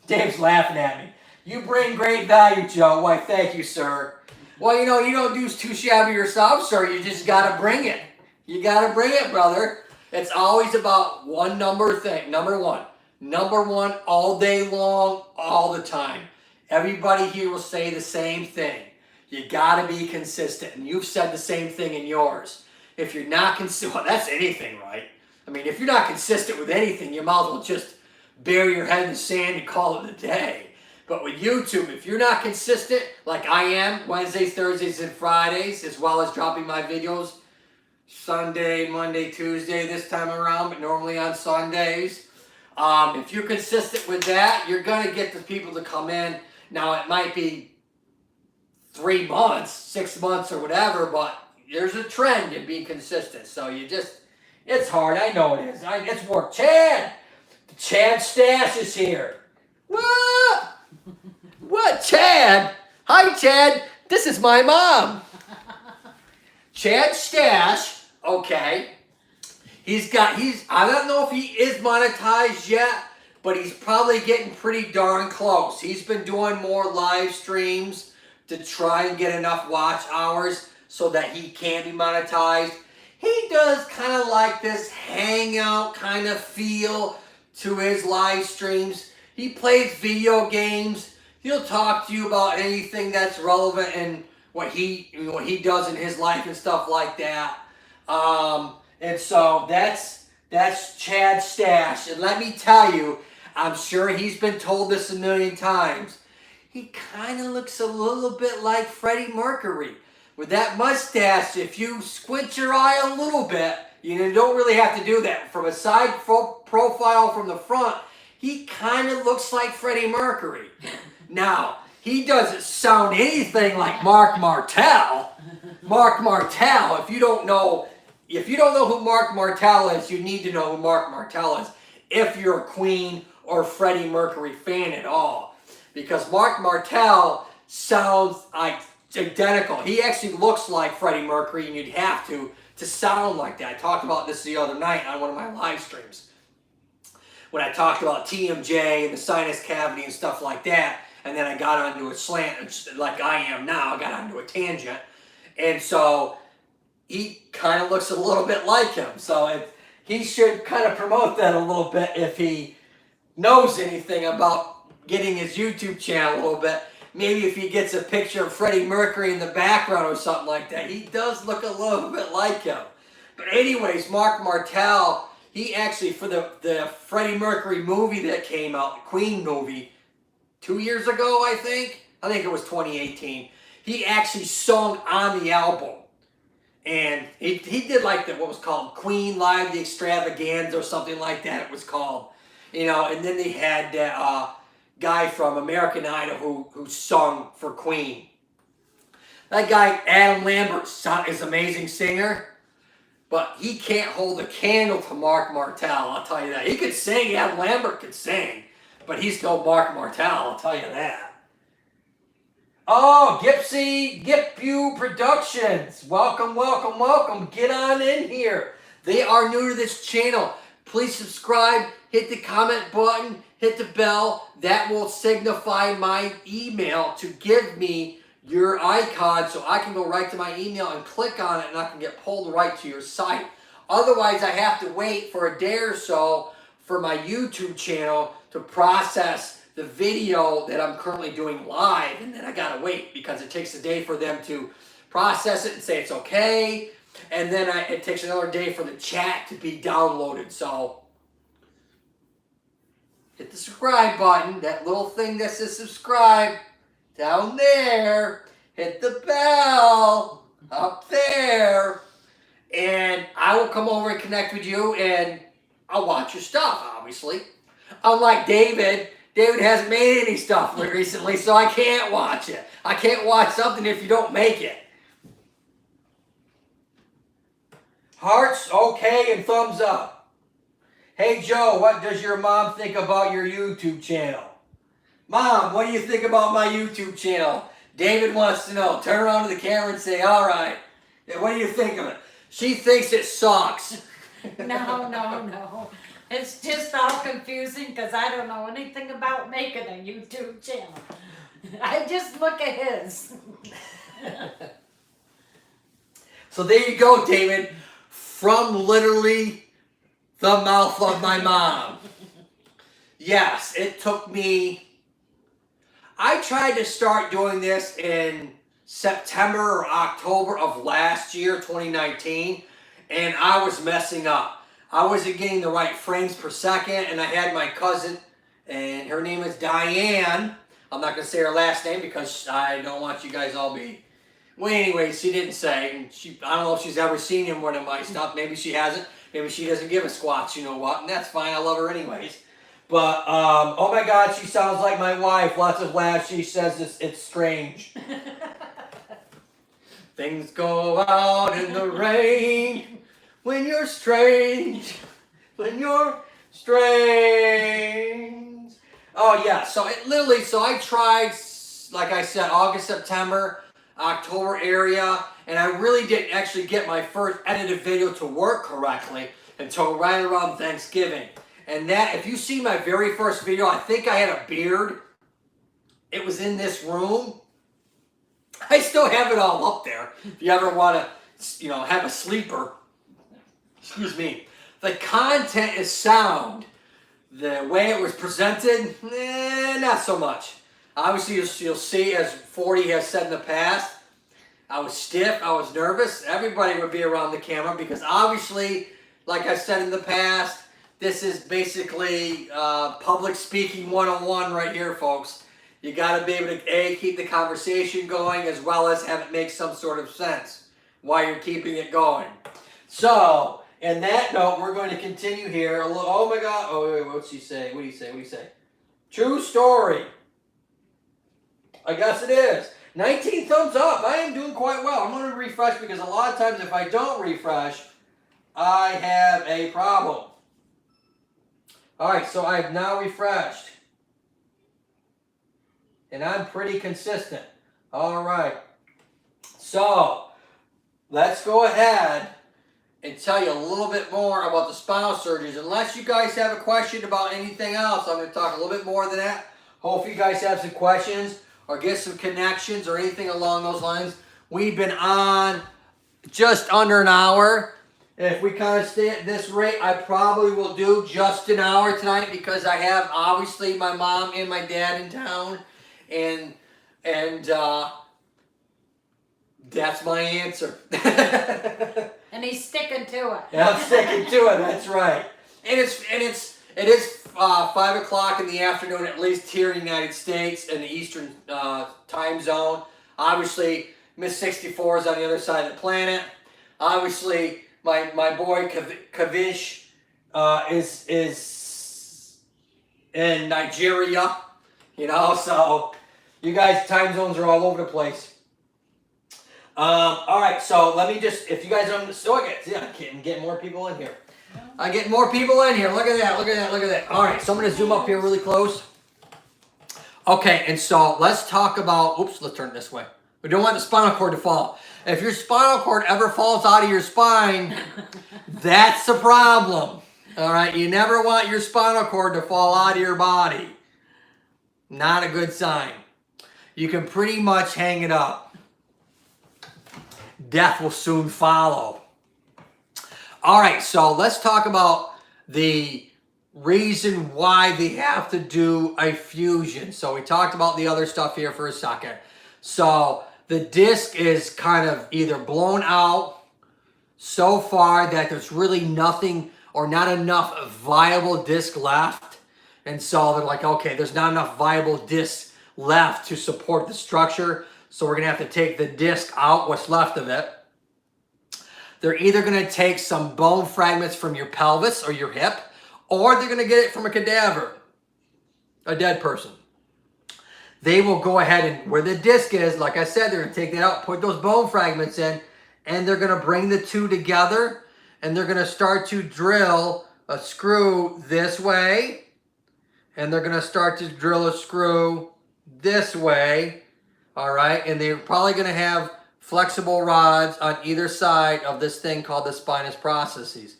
Dave's laughing at me. You bring great value, Joe. Why, thank you, sir. Well, you know, you don't do too shabby yourself, sir. You just got to bring it. You got to bring it, brother. It's always about one thing. Number one, all day long, all the time. Everybody here will say the same thing. You got to be consistent. And you've said the same thing in yours. If you're not consistent, well, that's anything, right? I mean, if you're not consistent with anything, you might as well just bury your head in the sand and call it a day. But with YouTube, if you're not consistent, like I am, Wednesdays, Thursdays, and Fridays, as well as dropping my videos Sunday, Monday, Tuesday this time around, but normally on Sundays. If you're consistent with that, you're going to get the people to come in. Now, it might be 3 months, 6 months, or whatever, but there's a trend in being consistent. So it's hard. I know it is. It's work. Chad Stash is here. What? What, Chad? Hi, Chad. This is my mom. Chad Stash, okay. I don't know if he is monetized yet, but he's probably getting pretty darn close. He's been doing more live streams to try and get enough watch hours so that he can be monetized. He does kind of like this hangout kind of feel to his live streams. He plays video games. He'll talk to you about anything that's relevant and what he does in his life and stuff like that. And so that's Chad Stash. And let me tell you, I'm sure he's been told this a million times. He kind of looks a little bit like Freddie Mercury. With that mustache, if you squint your eye a little bit, you don't really have to do that. From a side profile from the front, he kind of looks like Freddie Mercury. Now, he doesn't sound anything like Mark Martel. Mark Martel, if you don't know who Mark Martel is, you need to know who Mark Martel is if you're a Queen or Freddie Mercury fan at all. Because Mark Martel sounds like identical. He actually looks like Freddie Mercury, and you'd have to sound like that. I talked about this the other night on one of my live streams when I talked about TMJ and the sinus cavity and stuff like that, and then I got onto a slant like I am now. I got onto a tangent, and so he kind of looks a little bit like him. So he should kind of promote that a little bit if he knows anything about getting his YouTube channel a little bit. Maybe if he gets a picture of Freddie Mercury in the background or something like that. He does look a little bit like him. But anyways, Mark Martel, he actually, for the Freddie Mercury movie that came out, the Queen movie, 2 years ago, I think it was 2018, he actually sung on the album. And he did like what was called Queen Live the Extravaganza or something like that it was called. And then they had that guy from American Idol who sung for Queen. That guy, Adam Lambert, is an amazing singer, but he can't hold a candle to Mark Martel, I'll tell you that. He could sing, Adam Lambert could sing, but he's no Mark Martel, I'll tell you that. Oh, Gipu Productions. Welcome, welcome, welcome. Get on in here. They are new to this channel. Please subscribe, hit the comment button, hit the bell. That will signify my email to give me your icon so I can go right to my email and click on it and I can get pulled right to your site. Otherwise, I have to wait for a day or so for my YouTube channel to process the video that I'm currently doing live, and then I gotta wait because it takes a day for them to process it and say it's okay, and then it takes another day for the chat to be downloaded. So hit the subscribe button, that little thing that says subscribe down there, hit the bell up there, and I will come over and connect with you, and I'll watch your stuff, obviously. Unlike David hasn't made any stuff recently, so I can't watch it. I can't watch something if you don't make it. Hearts, okay, and thumbs up. Hey, Joe, what does your mom think about your YouTube channel? Mom, what do you think about my YouTube channel? David wants to know. Turn around to the camera and say, all right. What do you think of it? She thinks it sucks. No. It's just all confusing because I don't know anything about making a YouTube channel. I just look at his. So there you go, David. From literally the mouth of my mom. Yes, it took me... I tried to start doing this in September or October of last year, 2019, and I was messing up. I wasn't getting the right frames per second, and I had my cousin, and her name is Diane. I'm not going to say her last name because I don't want you guys all be... Well, anyway, she didn't say, and I don't know if she's ever seen him one of my stuff. Maybe she hasn't. Maybe she doesn't give a squat, you know what, and that's fine. I love her anyways. But, oh my God, she sounds like my wife. Lots of laughs. She says it's strange. Things go out in the rain. When you're strange, Oh yeah, so I tried, like I said, August, September, October area, and I really didn't actually get my first edited video to work correctly until right around Thanksgiving. And that, if you see my very first video, I think I had a beard. It was in this room. I still have it all up there. If you ever want to, you know, have a sleeper. Excuse me. The content is sound. The way it was presented, not so much. Obviously, you'll see, as 40 has said in the past, I was stiff, I was nervous. Everybody would be around the camera because obviously, like I said in the past, this is basically public speaking 101 right here, folks. You got to be able to, A, keep the conversation going as well as have it make some sort of sense while you're keeping it going. So, in that note, we're going to continue here. Oh my God. Oh, wait, what's he say? What do you say? What do you say? True story. I guess it is. 19 thumbs up. I am doing quite well. I'm going to refresh because a lot of times if I don't refresh, I have a problem. All right, so I have now refreshed. And I'm pretty consistent. All right. So, let's go ahead and tell you a little bit more about the spinal surgeries. Unless you guys have a question about anything else, I'm going to talk a little bit more than that. Hopefully you guys have some questions or get some connections or anything along those lines. We've been on just under an hour. If we kind of stay at this rate, I probably will do just an hour tonight because I have obviously my mom and my dad in town. And that's my answer. And he's sticking to it. Yeah, I'm sticking to it. That's right. And it is 5 o'clock in the afternoon, at least here in the United States in the Eastern time zone. Obviously, Miss 64 is on the other side of the planet. Obviously, my boy Kavish is in Nigeria. You know, so you guys' time zones are all over the place. All right, so let me just, if you guys don't, so I'm getting more people in here. I'm getting more people in here. Look at that, look at that, look at that. All right, so I'm going to zoom up here really close. Okay, and so let's talk about, oops, let's turn it this way. We don't want the spinal cord to fall. If your spinal cord ever falls out of your spine, that's the problem. All right, you never want your spinal cord to fall out of your body. Not a good sign. You can pretty much hang it up. Death will soon follow. All right, so let's talk about the reason why they have to do a fusion. So we talked about the other stuff here for a second. So the disc is kind of either blown out so far that there's really nothing or not enough viable disc left. And so they're like, okay, there's not enough viable disc left to support the structure. So we're going to have to take the disc out, what's left of it. They're either going to take some bone fragments from your pelvis or your hip, or they're going to get it from a cadaver, a dead person. They will go ahead and, where the disc is, like I said, they're going to take that out, put those bone fragments in, and they're going to bring the two together, and they're going to start to drill a screw this way, and they're going to start to drill a screw this way, all right? And they're probably going to have flexible rods on either side of this thing called the spinous processes.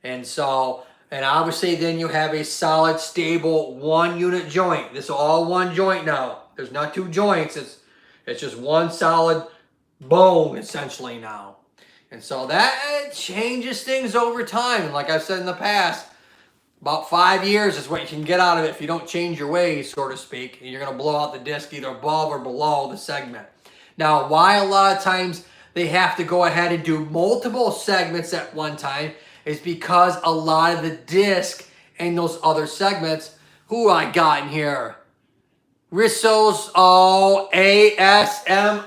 And so, and obviously then you have a solid, stable, one unit joint. This is all one joint now. There's not two joints. It's just one solid bone essentially now. And so that changes things over time. And like I've said in the past, about 5 years is what you can get out of it if you don't change your ways, so to speak. And you're going to blow out the disc either above or below the segment. Now, why a lot of times they have to go ahead and do multiple segments at one time is because a lot of the disc and those other segments, who I got in here? Rissos, oh, ASMIR.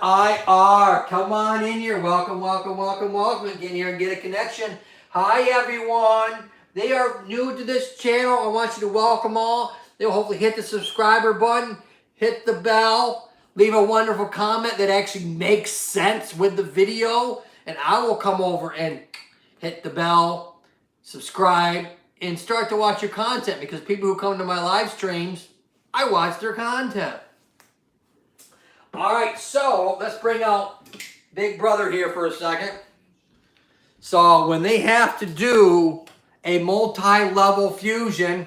Come on in here. Welcome, welcome, welcome, welcome. Get in here and get a connection. Hi, everyone. They are new to this channel. I want you to welcome all. They'll hopefully hit the subscriber button, hit the bell, leave a wonderful comment that actually makes sense with the video, and I will come over and hit the bell, subscribe, and start to watch your content, because people who come to my live streams, I watch their content. All right, so let's bring out Big Brother here for a second. So when they have to do a multi-level fusion,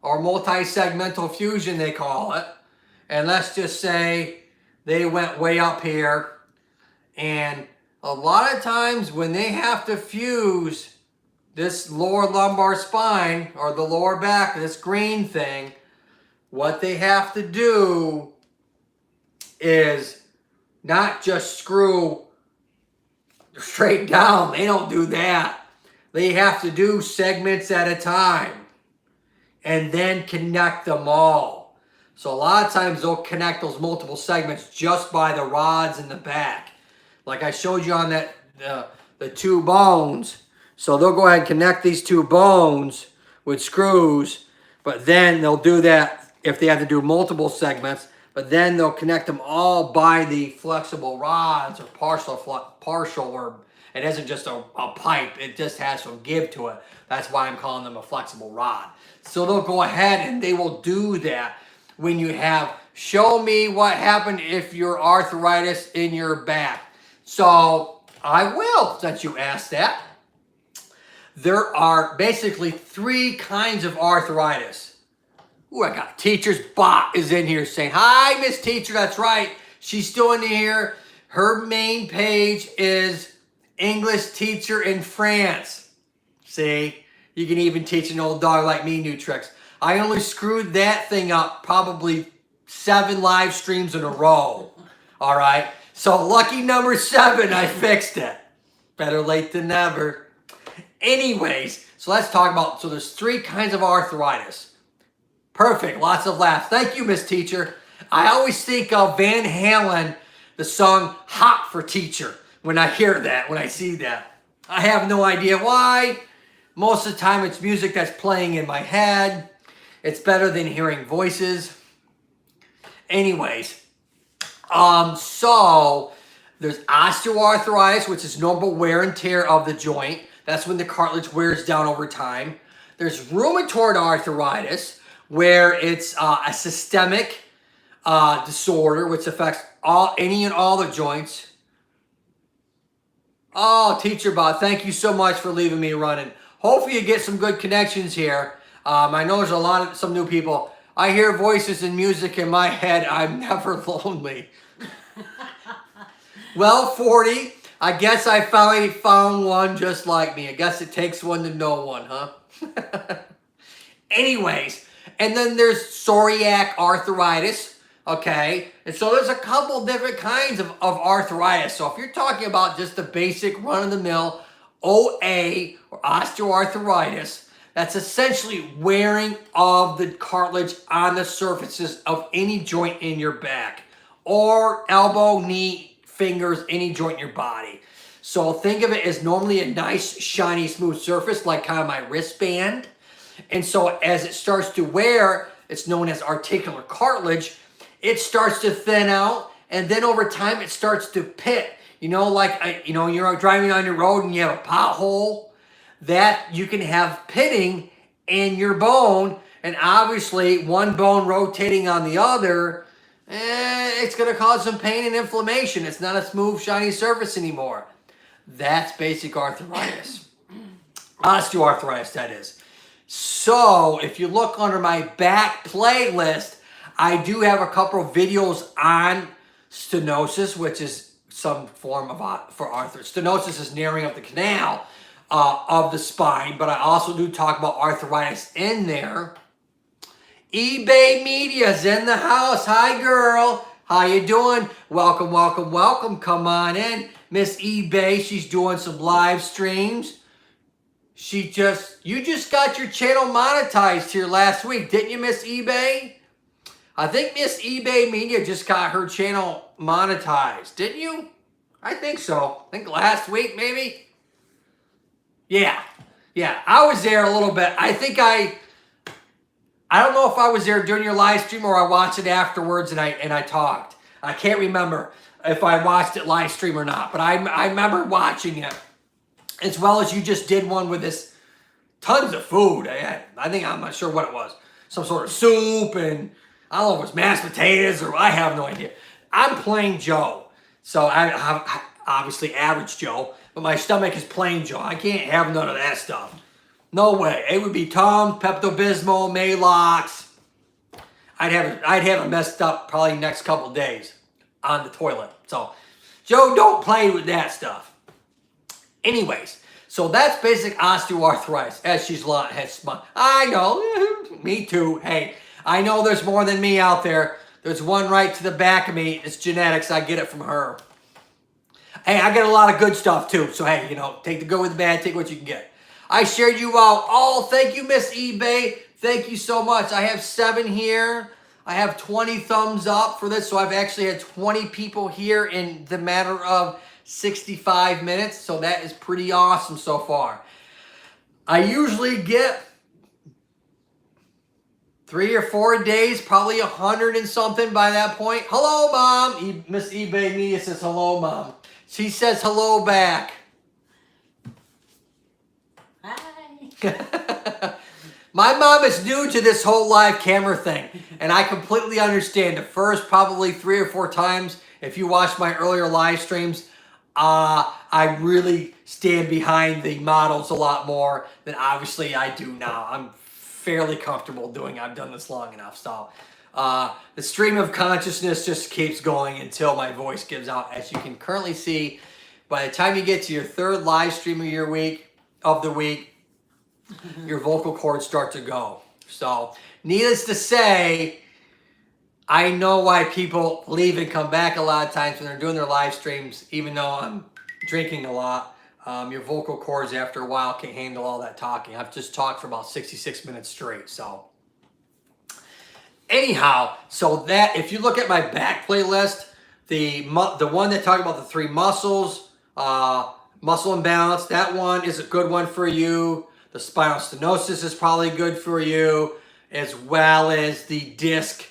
or multi-segmental fusion they call it. And let's just say they went way up here. And a lot of times when they have to fuse this lower lumbar spine or the lower back, this green thing, what they have to do is not just screw straight down. They don't do that. They have to do segments at a time and then connect them all. So a lot of times they'll connect those multiple segments just by the rods in the back. Like I showed you on that the two bones. So they'll go ahead and connect these two bones with screws, but then they'll do that if they have to do multiple segments, but then they'll connect them all by the flexible rods or partial, or it isn't just a pipe, it just has some give to it. That's why I'm calling them a flexible rod. So they'll go ahead and they will do that when you have, show me what happened if you're arthritis in your back. So I will, since you asked that. There are basically 3 kinds of arthritis. Ooh, I got Teacher's Bot is in here saying, hi, Miss Teacher, that's right. She's still in here. Her main page is English Teacher in France. See, you can even teach an old dog like me new tricks. I only screwed that thing up probably 7 live streams in a row. All right, so lucky number 7, I fixed it. Better late than never. Anyways, so let's talk about, so there's 3 kinds of arthritis. Perfect, lots of laughs. Thank you, Miss Teacher. I always think of Van Halen, the song Hot for Teacher, when I hear that, when I see that. I have no idea why. Most of the time it's music that's playing in my head. It's better than hearing voices. Anyways, so there's osteoarthritis, which is normal wear and tear of the joint. That's when the cartilage wears down over time. There's rheumatoid arthritis, where it's a systemic disorder which affects any and all the joints. Oh, Teacher Bob, thank you so much for leaving me running. Hopefully you get some good connections here. I know there's some new people. I hear voices and music in my head. I'm never lonely. Well, 40. I guess I finally found one just like me. I guess it takes one to know one, huh? Anyways, and then there's psoriatic arthritis, okay? And so there's a couple different kinds of arthritis. So if you're talking about just the basic run-of-the-mill OA or osteoarthritis, that's essentially wearing of the cartilage on the surfaces of any joint in your back, or elbow, knee, fingers, any joint in your body. So think of it as normally a nice, shiny, smooth surface, like kind of my wristband. And so as it starts to wear, it's known as articular cartilage, it starts to thin out, and then over time it starts to pit. You know, like, you're driving on your road and you have a pothole, that you can have pitting in your bone, and obviously one bone rotating on the other, it's going to cause some pain and inflammation. It's not a smooth, shiny surface anymore. That's basic arthritis. Osteoarthritis, that is. So, if you look under my back playlist, I do have a couple of videos on stenosis, which is some form of for arthritis. Stenosis is narrowing of the canal of the spine, but I also do talk about arthritis in there. eBay Media's in the house. Hi, girl. How you doing? Welcome, welcome, welcome. Come on in. Miss eBay, she's doing some live streams. You just got your channel monetized here last week, didn't you, Miss eBay? I think Miss eBay Media just got her channel monetized, didn't you? I think so. I think last week, maybe? Yeah, I was there a little bit. I don't know if I was there during your live stream or I watched it afterwards and I talked. I can't remember if I watched it live stream or not, but I remember watching it. As well as you just did one with this tons of food. I'm not sure what it was. Some sort of soup, and I don't know if it was mashed potatoes or I have no idea. I'm plain Joe. So I obviously average Joe, but my stomach is plain Joe. I can't have none of that stuff. No way. It would be Tums, Pepto-Bismol, Maalox. I'd have it messed up probably next couple days on the toilet. So, Joe, don't play with that stuff. Anyways, so that's basic osteoarthritis. As she's I know, me too. Hey, I know there's more than me out there. There's one right to the back of me. It's genetics. I get it from her. Hey, I get a lot of good stuff too. So hey, you know, take the good with the bad. Take what you can get. I shared you out. Oh, thank you, Miss eBay. Thank you so much. I have 7 here. I have 20 thumbs up for this. So I've actually had 20 people here in the matter of 65 minutes. So that is pretty awesome so far. I usually get 3 or 4 days, probably 100 and something by that point. Hello, Mom. Miss eBay Media says hello, Mom. She says hello back. Hi. My mom is new to this whole live camera thing, and I completely understand. The first probably 3 or 4 times, if you watch my earlier live streams, I really stand behind the models a lot more than obviously I do now. I'm fairly comfortable doing. I've done this long enough, so the stream of consciousness just keeps going until my voice gives out. As you can currently see, by the time you get to your 3rd live stream of the week, your vocal cords start to go. So, needless to say, I know why people leave and come back a lot of times when they're doing their live streams, even though I'm drinking a lot. Your vocal cords after a while can't handle all that talking. I've just talked for about 66 minutes straight. So, anyhow, so that if you look at my back playlist, the one that talked about the 3 muscles, muscle imbalance, that one is a good one for you. The spinal stenosis is probably good for you, as well as the disc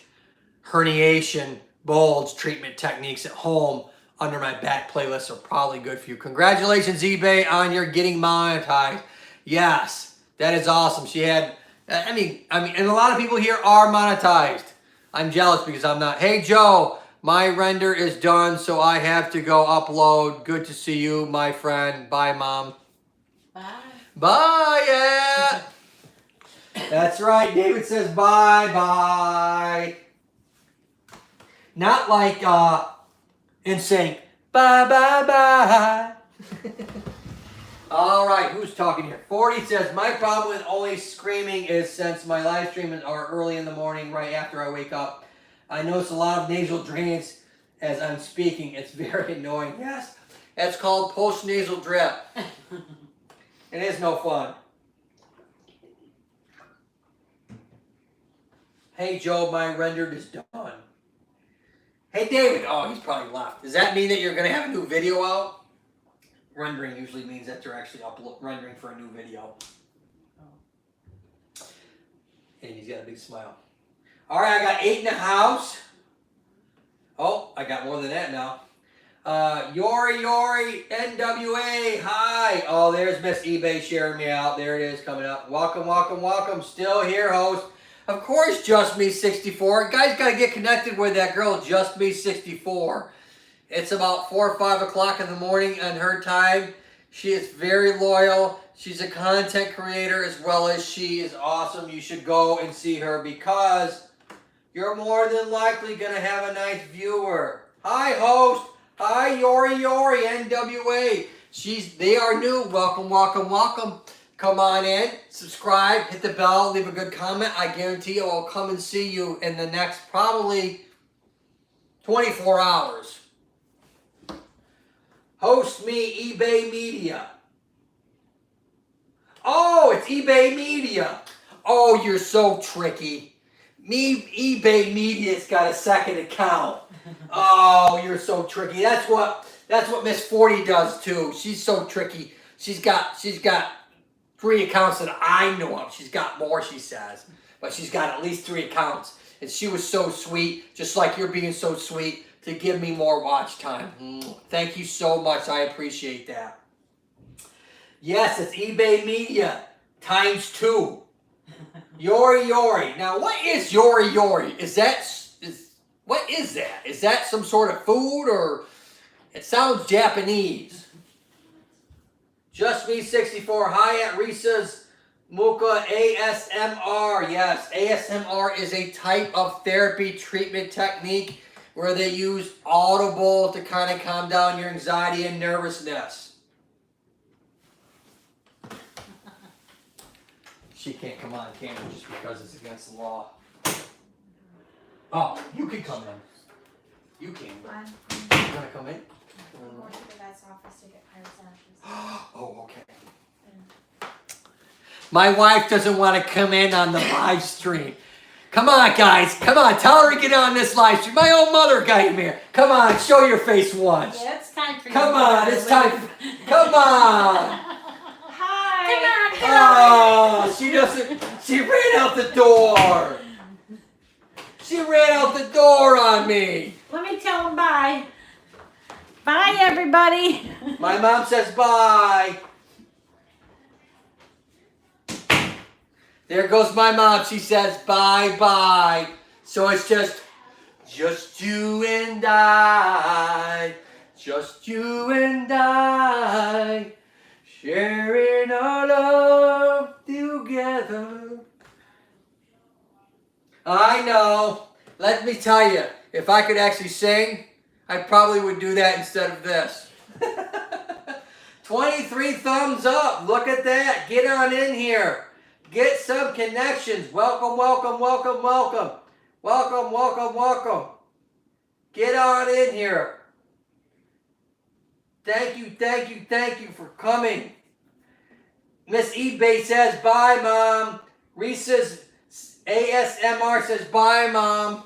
herniation bulge treatment techniques at home under my back playlist are probably good for you. Congratulations, eBay, on your getting monetized. Yes, that is awesome. She had, I mean, and a lot of people here are monetized. I'm jealous because I'm not. Hey, Joe, my render is done, so I have to go upload. Good to see you, my friend. Bye, Mom. Bye. Bye, yeah. That's right. David says bye, bye. Not like in sync. Bye, bye, bye. All right, who's talking here? 40 says, my problem with only screaming is since my live streams are early in the morning, right after I wake up, I notice a lot of nasal drainage as I'm speaking. It's very annoying. Yes, that's called post-nasal drip. It is no fun. Hey, Joe, my rendered is done. Hey, David. Oh, he's probably left. Does that mean that you're going to have a new video out? Rendering usually means that they're actually rendering for a new video. And he's got a big smile. All right, I got 8 in the house. Oh, I got more than that now. Yori, NWA, hi. Oh, there's Miss eBay sharing me out. There it is coming up. Welcome, welcome, welcome. Still here, host. Of course, Just Me 64. Guys, got to get connected with that girl, Just Me 64. It's about 4 or 5 o'clock in the morning on her time. She is very loyal. She's a content creator as well as she is awesome. You should go and see her because you're more than likely going to have a nice viewer. Hi, host. Hi, Yori, NWA. They are new. Welcome, welcome, welcome. Come on in, subscribe, hit the bell, leave a good comment. I guarantee I will come and see you in the next probably 24 hours. Host me, eBay Media. Oh, it's eBay Media. Oh, you're so tricky. eBay Media's got a second account. Oh, you're so tricky. That's what Miss 40 does too. She's so tricky. She's got 3 accounts that I know of. She's got more, she says. But she's got at least 3 accounts. And she was so sweet, just like you're being so sweet, to give me more watch time. Thank you so much. I appreciate that. Yes, it's eBay Media times 2. Yori. Now, what is Yori? What is that? Is that some sort of food or it sounds Japanese? Just Me 64. Hi, Aunt Risa's Muka, ASMR. Yes, ASMR is a type of therapy treatment technique where they use audible to kind of calm down your anxiety and nervousness. She can't come on camera just because it's against the law. Oh, you can come in. You can. You want to come in? I'm going to the vet's office to get Iris ashes. Oh, okay. My wife doesn't want to come in on the live stream. Come on, guys. Come on. Tell her to get on this live stream. My own mother got him here. Come on. Show your face once. Yeah, it's time for you. Come on. It's time. Come on. Hi. Come on. Oh, she doesn't. She ran out the door. She ran out the door on me. Let me tell them bye. Bye, everybody. My mom says bye. There goes my mom. She says bye-bye. So it's just you and I. Just you and I. Sharing our love together. I know. Let me tell you, if I could actually sing, I probably would do that instead of this. 23 thumbs up. Look at that. Get on in here. Get some connections. Welcome, welcome, welcome, welcome. Welcome, welcome, welcome. Get on in here. Thank you, thank you, thank you for coming. Miss eBay says, bye, Mom. Reese's ASMR says, bye, Mom.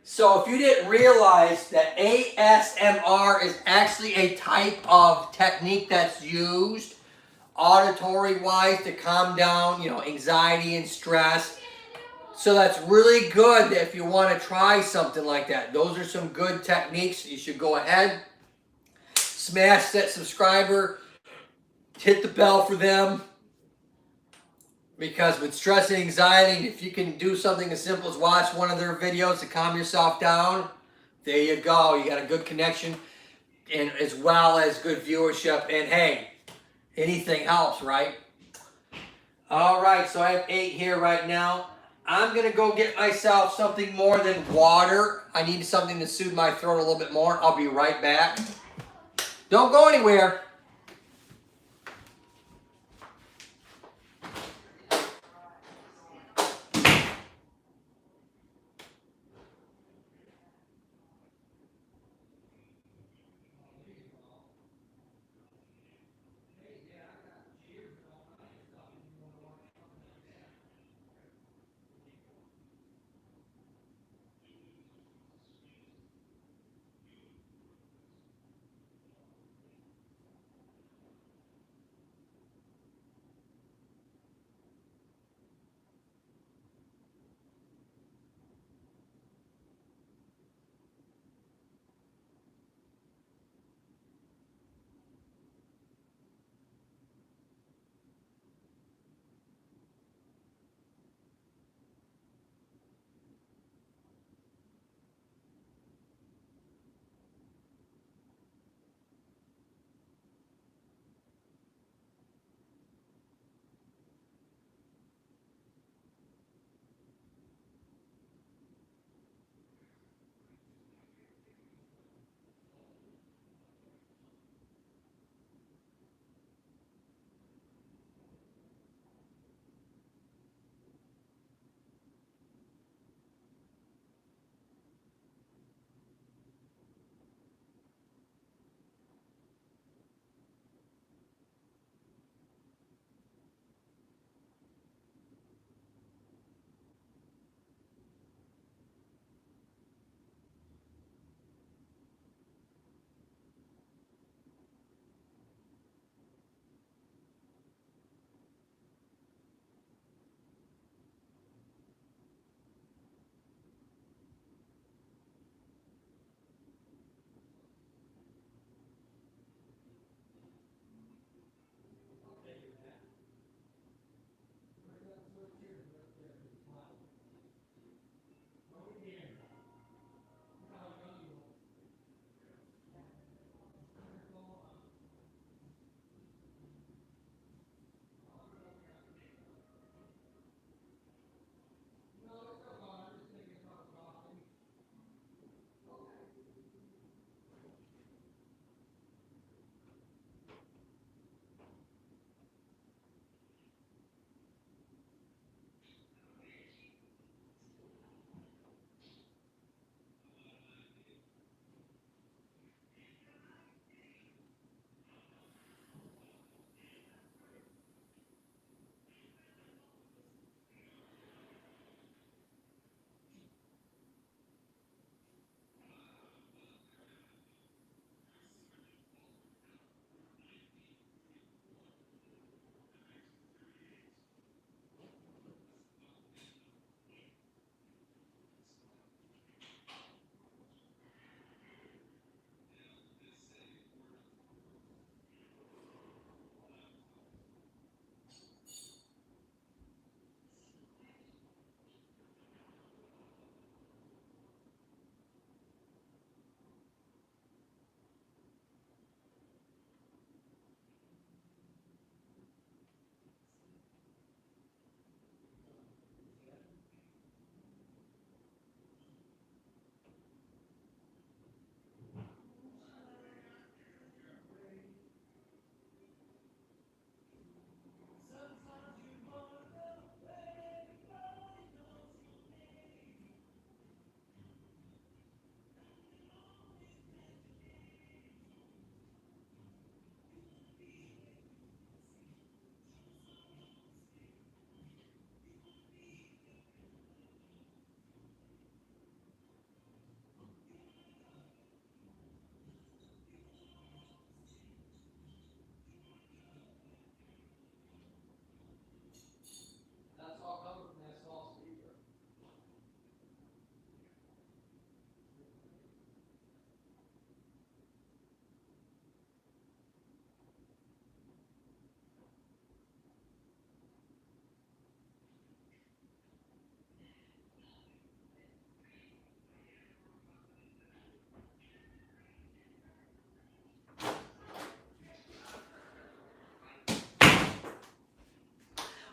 So if you didn't realize that ASMR is actually a type of technique that's used auditory-wise to calm down, anxiety and stress. So that's really good if you want to try something like that. Those are some good techniques. You should go ahead, smash that subscriber, hit the bell for them. Because with stress and anxiety, if you can do something as simple as watch one of their videos to calm yourself down, there you go. You got a good connection and as well as good viewership. And hey, anything helps, right? All right, so I have 8 here right now. I'm going to go get myself something more than water. I need something to soothe my throat a little bit more. I'll be right back. Don't go anywhere.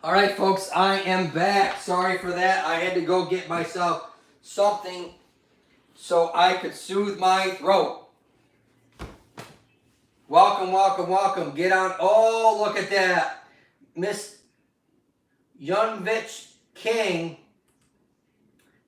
All right, folks, I am back. Sorry for that. I had to go get myself something so I could soothe my throat. Welcome, welcome, welcome. Get on. Oh, look at that. Miss Yunvich King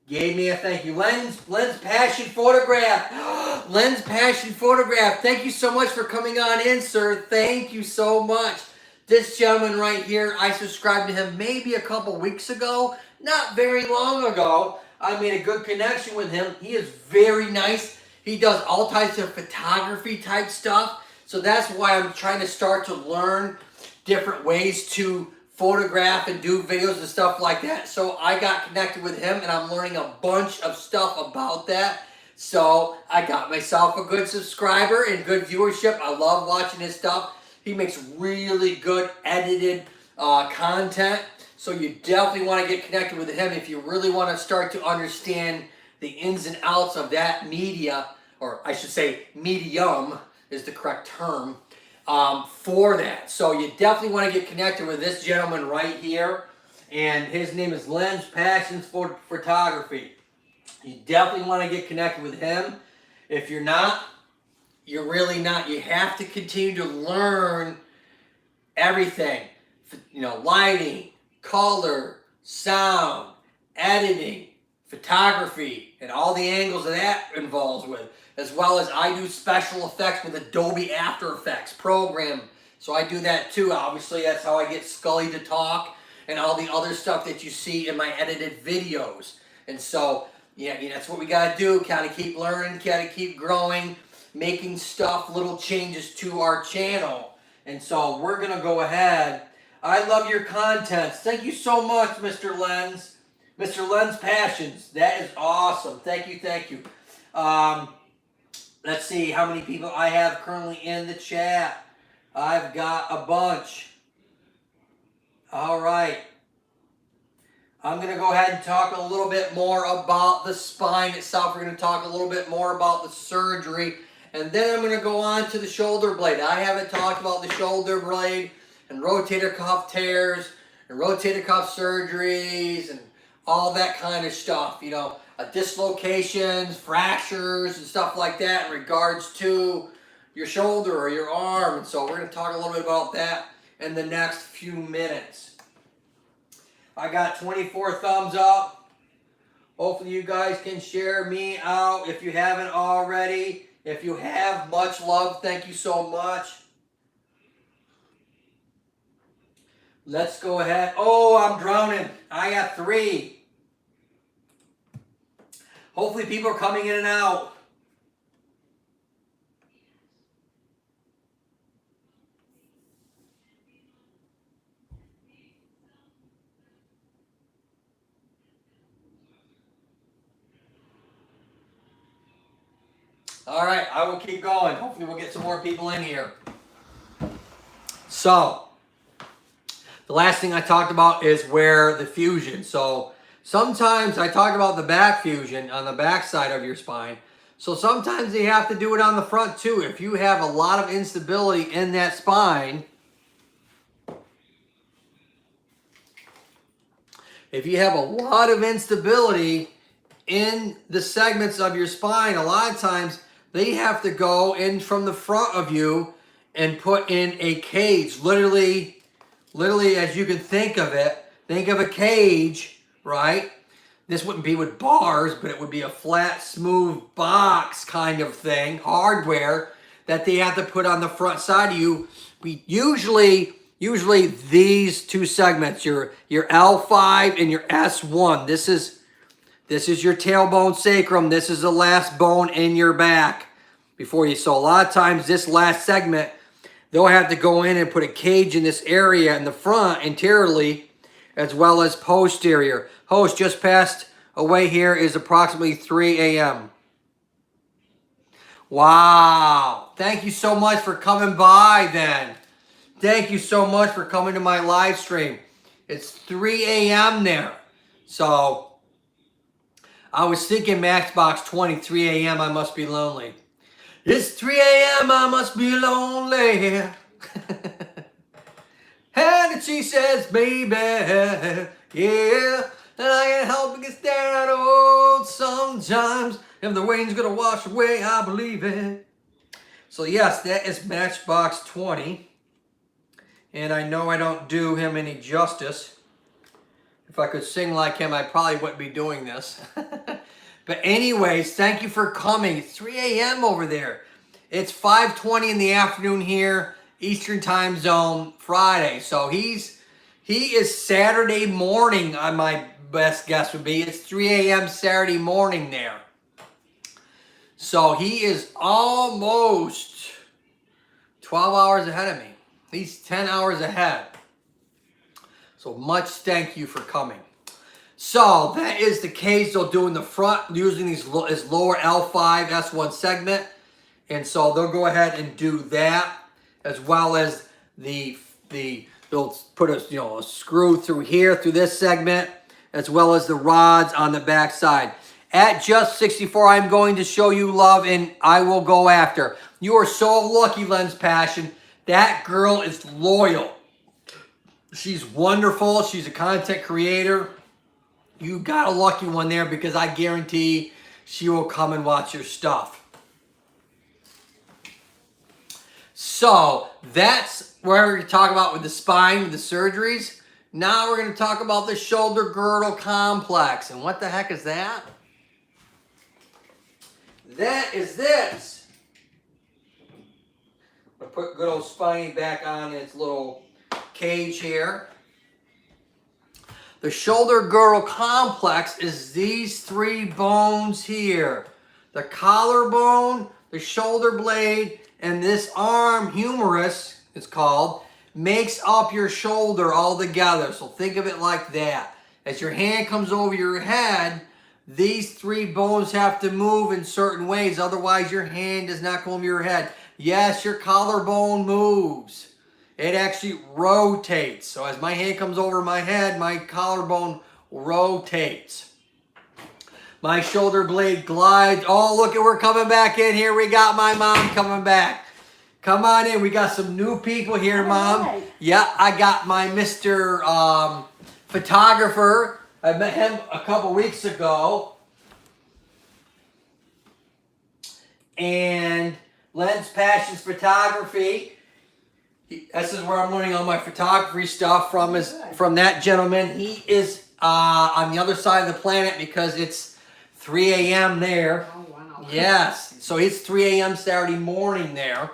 gave me a thank you. Lens Passion Photograph. Lens Passion Photograph. Thank you so much for coming on in, sir. Thank you so much. This gentleman right here, I subscribed to him maybe a couple weeks ago. Not very long ago. I made a good connection with him. He is very nice. He does all types of photography type stuff. So that's why I'm trying to start to learn different ways to photograph and do videos and stuff like that. So I got connected with him and I'm learning a bunch of stuff about that. So I got myself a good subscriber and good viewership. I love watching his stuff. He makes really good edited content. So you definitely want to get connected with him if you really want to start to understand the ins and outs of that media, or I should say medium is the correct term for that. So you definitely want to get connected with this gentleman right here. And his name is Lens Passions for Photography. You definitely want to get connected with him. If you're not, you're really not. You have to continue to learn everything. You know, lighting, color, sound, editing, photography, and all the angles that involves with. As well as I do special effects with Adobe After Effects program. So I do that too. Obviously, that's how I get Scully to talk and all the other stuff that you see in my edited videos. And so, yeah, that's what we got to do. Kind of keep learning, kind of keep growing, making stuff, little changes to our channel. And so we're going to go ahead. I love your contents. Thank you so much, Mr. Lens. Mr. Lens Passions. That is awesome. Thank you, thank you. Let's see how many people I have currently in the chat. I've got a bunch. All right. I'm going to go ahead and talk a little bit more about the spine itself. We're going to talk a little bit more about the surgery. And then I'm going to go on to the shoulder blade. I haven't talked about the shoulder blade and rotator cuff tears and rotator cuff surgeries and all that kind of stuff. You know, dislocations, fractures, and stuff like that in regards to your shoulder or your arm. And so we're going to talk a little bit about that in the next few minutes. I got 24 thumbs up. Hopefully you guys can share me out if you haven't already. If you have, much love. Thank you so much. Let's go ahead. Oh, I'm drowning. I got 3. Hopefully people are coming in and out. All right, I will keep going. Hopefully we'll get some more people in here. So, the last thing I talked about is where the fusion. So, sometimes I talk about the back fusion on the back side of your spine. So, sometimes you have to do it on the front too. If you have a lot of instability in that spine, if you have a lot of instability in the segments of your spine, a lot of times they have to go in from the front of you and put in a cage. Literally as you can think of it, think of a cage, right? This wouldn't be with bars, but it would be a flat, smooth box kind of thing, hardware that they have to put on the front side of you. We usually these two segments, your L5 and your S1. This is your tailbone sacrum. This is the last bone in your back before you. So a lot of times this last segment, they'll have to go in and put a cage in this area in the front anteriorly as well as posterior. Host just passed away here is approximately 3 a.m. Wow. Thank you so much for coming by then. Thank you so much for coming to my live stream. It's 3 a.m. there. So I was thinking Maxbox 23 a.m. I must be lonely. It's 3 a.m. I must be lonely. And she says, baby, yeah. And I can't help but get staring at old sometimes. If the rain's gonna wash away, I believe it. So yes, that is Matchbox 20. And I know I don't do him any justice. If I could sing like him, I probably wouldn't be doing this. But anyways, thank you for coming. It's 3 a.m. over there. It's 5:20 in the afternoon here, Eastern Time Zone, Friday. So he is Saturday morning, my best guess would be. It's 3 a.m. Saturday morning there. So he is almost 12 hours ahead of me. He's 10 hours ahead. So much thank you for coming. So that is the case. They'll do in the front using his lower L5 S1 segment. And so they'll go ahead and do that, as well as they'll put a screw through here, through this segment, as well as the rods on the back side. At just 64, I'm going to show you love, and I will go after. You are so lucky, Lens Passion. That girl is loyal. She's wonderful. She's a content creator. You got a lucky one there, because I guarantee she will come and watch your stuff. So that's what we're going to talk about with the spine, with the surgeries. Now we're going to talk about the shoulder girdle complex. And what the heck is that? That is this. I'm going to put good old Spiny back on its little cage here. The shoulder girdle complex is these three bones here. The collarbone, the shoulder blade, and this arm humerus, it's called, makes up your shoulder all together. So think of it like that. As your hand comes over your head, these three bones have to move in certain ways. Otherwise, your hand does not come over your head. Yes, your collarbone moves. It actually rotates. So as my hand comes over my head, my collarbone rotates. My shoulder blade glides. Oh, look, we're coming back in here. We got my mom coming back. Come on in. We got some new people here, Mom. Right. Yeah, I got my Mr. Photographer. I met him a couple weeks ago. And Lens Passions Photography. This is where I'm learning all my photography stuff from that gentleman. He is on the other side of the planet because it's 3 a.m. there. Oh, wow. Yes. So it's 3 a.m. Saturday morning there.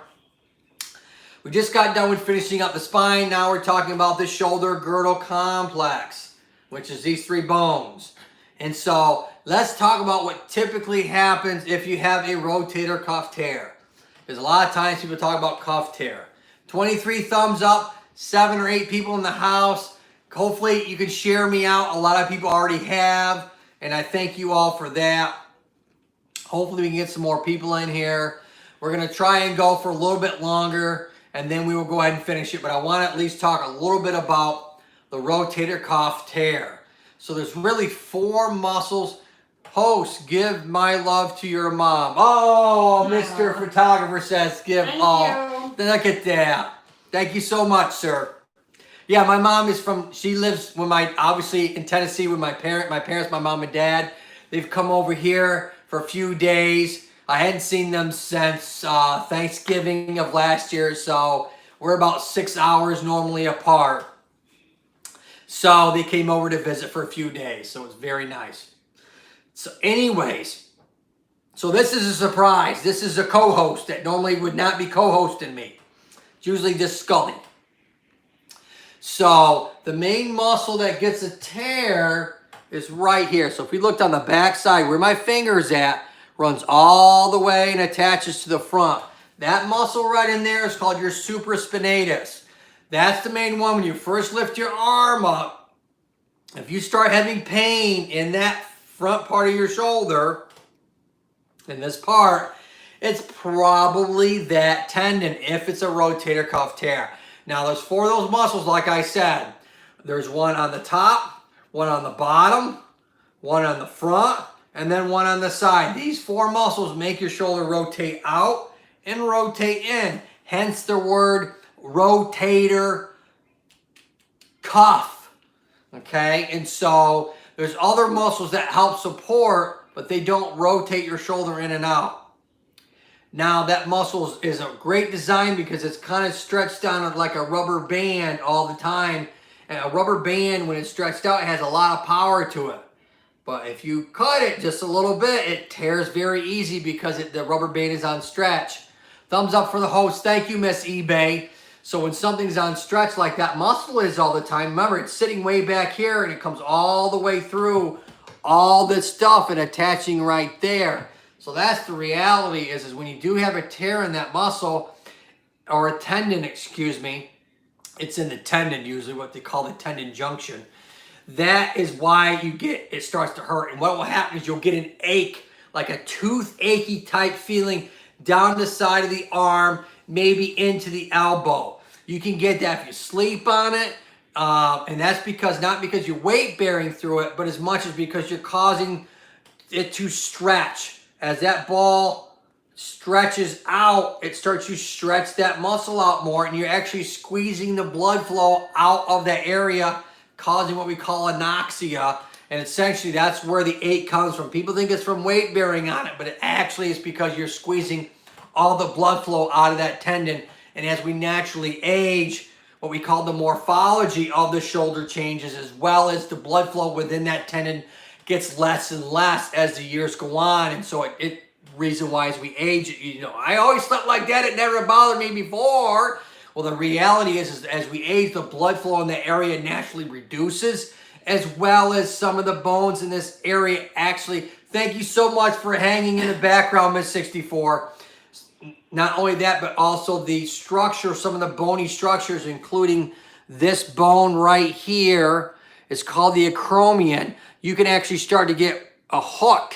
We just got done with finishing up the spine. Now we're talking about the shoulder girdle complex, which is these three bones. And so let's talk about what typically happens if you have a rotator cuff tear. Because a lot of times people talk about cuff tear. 23 thumbs up, 7 or 8 people in the house. Hopefully you can share me out. A lot of people already have, and I thank you all for that. Hopefully we can get some more people in here. We're going to try and go for a little bit longer, and then we will go ahead and finish it. But I want to at least talk a little bit about the rotator cuff tear. So there's really 4 muscles. Host, give my love to your mom. Oh, Mr. Photographer says give. Thank Oh, look at that. Thank you so much, sir. Yeah, my mom is she lives obviously in Tennessee with my parents, my mom and dad. They've come over here for a few days. I hadn't seen them since Thanksgiving of last year, so we're about 6 hours normally apart. So they came over to visit for a few days, so it's very nice. So anyways, so this is a surprise. This is a co-host that normally would not be co-hosting me. It's usually just Scully. So the main muscle that gets a tear is right here. So if we looked on the back side, where my finger's at, runs all the way and attaches to the front. That muscle right in there is called your supraspinatus. That's the main one. When you first lift your arm up, if you start having pain in that front part of your shoulder, in this part, it's probably that tendon if it's a rotator cuff tear. Now there's 4 of those muscles, like I said. There's one on the top, one on the bottom, one on the front, and then one on the side. These 4 muscles make your shoulder rotate out and rotate in. Hence the word rotator cuff, okay? And so there's other muscles that help support, but they don't rotate your shoulder in and out. Now that muscle is a great design because it's kind of stretched down like a rubber band all the time. And a rubber band, when it's stretched out, it has a lot of power to it. But if you cut it just a little bit, it tears very easy because the rubber band is on stretch. Thumbs up for the host. Thank you, Miss eBay. So when something's on stretch like that muscle is all the time, remember, it's sitting way back here and it comes all the way through all this stuff and attaching right there. So that's the reality is when you do have a tear in that muscle, or a tendon, excuse me, it's in the tendon usually, what they call the tendon junction. That is why it starts to hurt. And what will happen is you'll get an ache, like a toothache type feeling down the side of the arm, maybe into the elbow. You can get that if you sleep on it. And that's not because you're weight bearing through it, but as much as because you're causing it to stretch. As that ball stretches out, it starts to stretch that muscle out more, and you're actually squeezing the blood flow out of that area, causing what we call anoxia. And essentially that's where the ache comes from. People think it's from weight bearing on it, but it actually is because you're squeezing all the blood flow out of that tendon. And as we naturally age, what we call the morphology of the shoulder changes, as well as the blood flow within that tendon gets less and less as the years go on. And so reason why as we age, I always slept like that, it never bothered me before. Well, the reality is as we age, the blood flow in the area naturally reduces, as well as some of the bones in this area actually. Thank you so much for hanging in the background, Miss 64. Not only that, but also the structure, some of the bony structures, including this bone right here, is called the acromion. You can actually start to get a hook,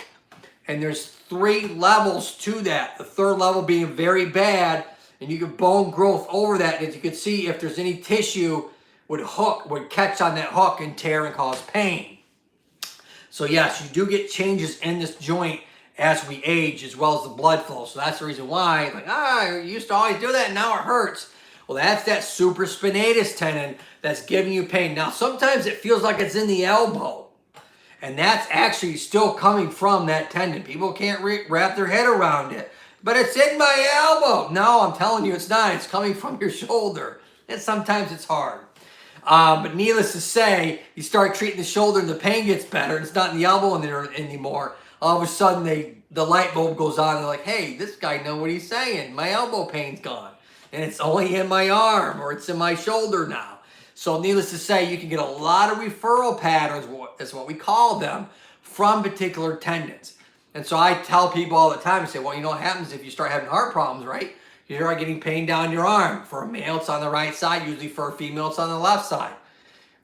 and there's 3 levels to that. The 3rd level being very bad, and you get bone growth over that. And as you can see, if there's any tissue would catch on that hook and tear and cause pain. So yes, you do get changes in this joint as we age, as well as the blood flow. So that's the reason why, you used to always do that, and now it hurts. Well, that's that supraspinatus tendon that's giving you pain. Now, sometimes it feels like it's in the elbow, and that's actually still coming from that tendon. People can't wrap their head around it, but it's in my elbow. No, I'm telling you, it's not. It's coming from your shoulder, and sometimes it's hard. But needless to say, you start treating the shoulder and the pain gets better. It's not in the elbow anymore. All of a sudden, the light bulb goes on. And they're like, hey, this guy knows what he's saying. My elbow pain's gone. And it's only in my arm, or it's in my shoulder now. So needless to say, you can get a lot of referral patterns, is what we call them, from particular tendons. And so I tell people all the time, I say, well, you know what happens if you start having heart problems, right? You start getting pain down your arm. For a male, it's on the right side. Usually for a female, it's on the left side.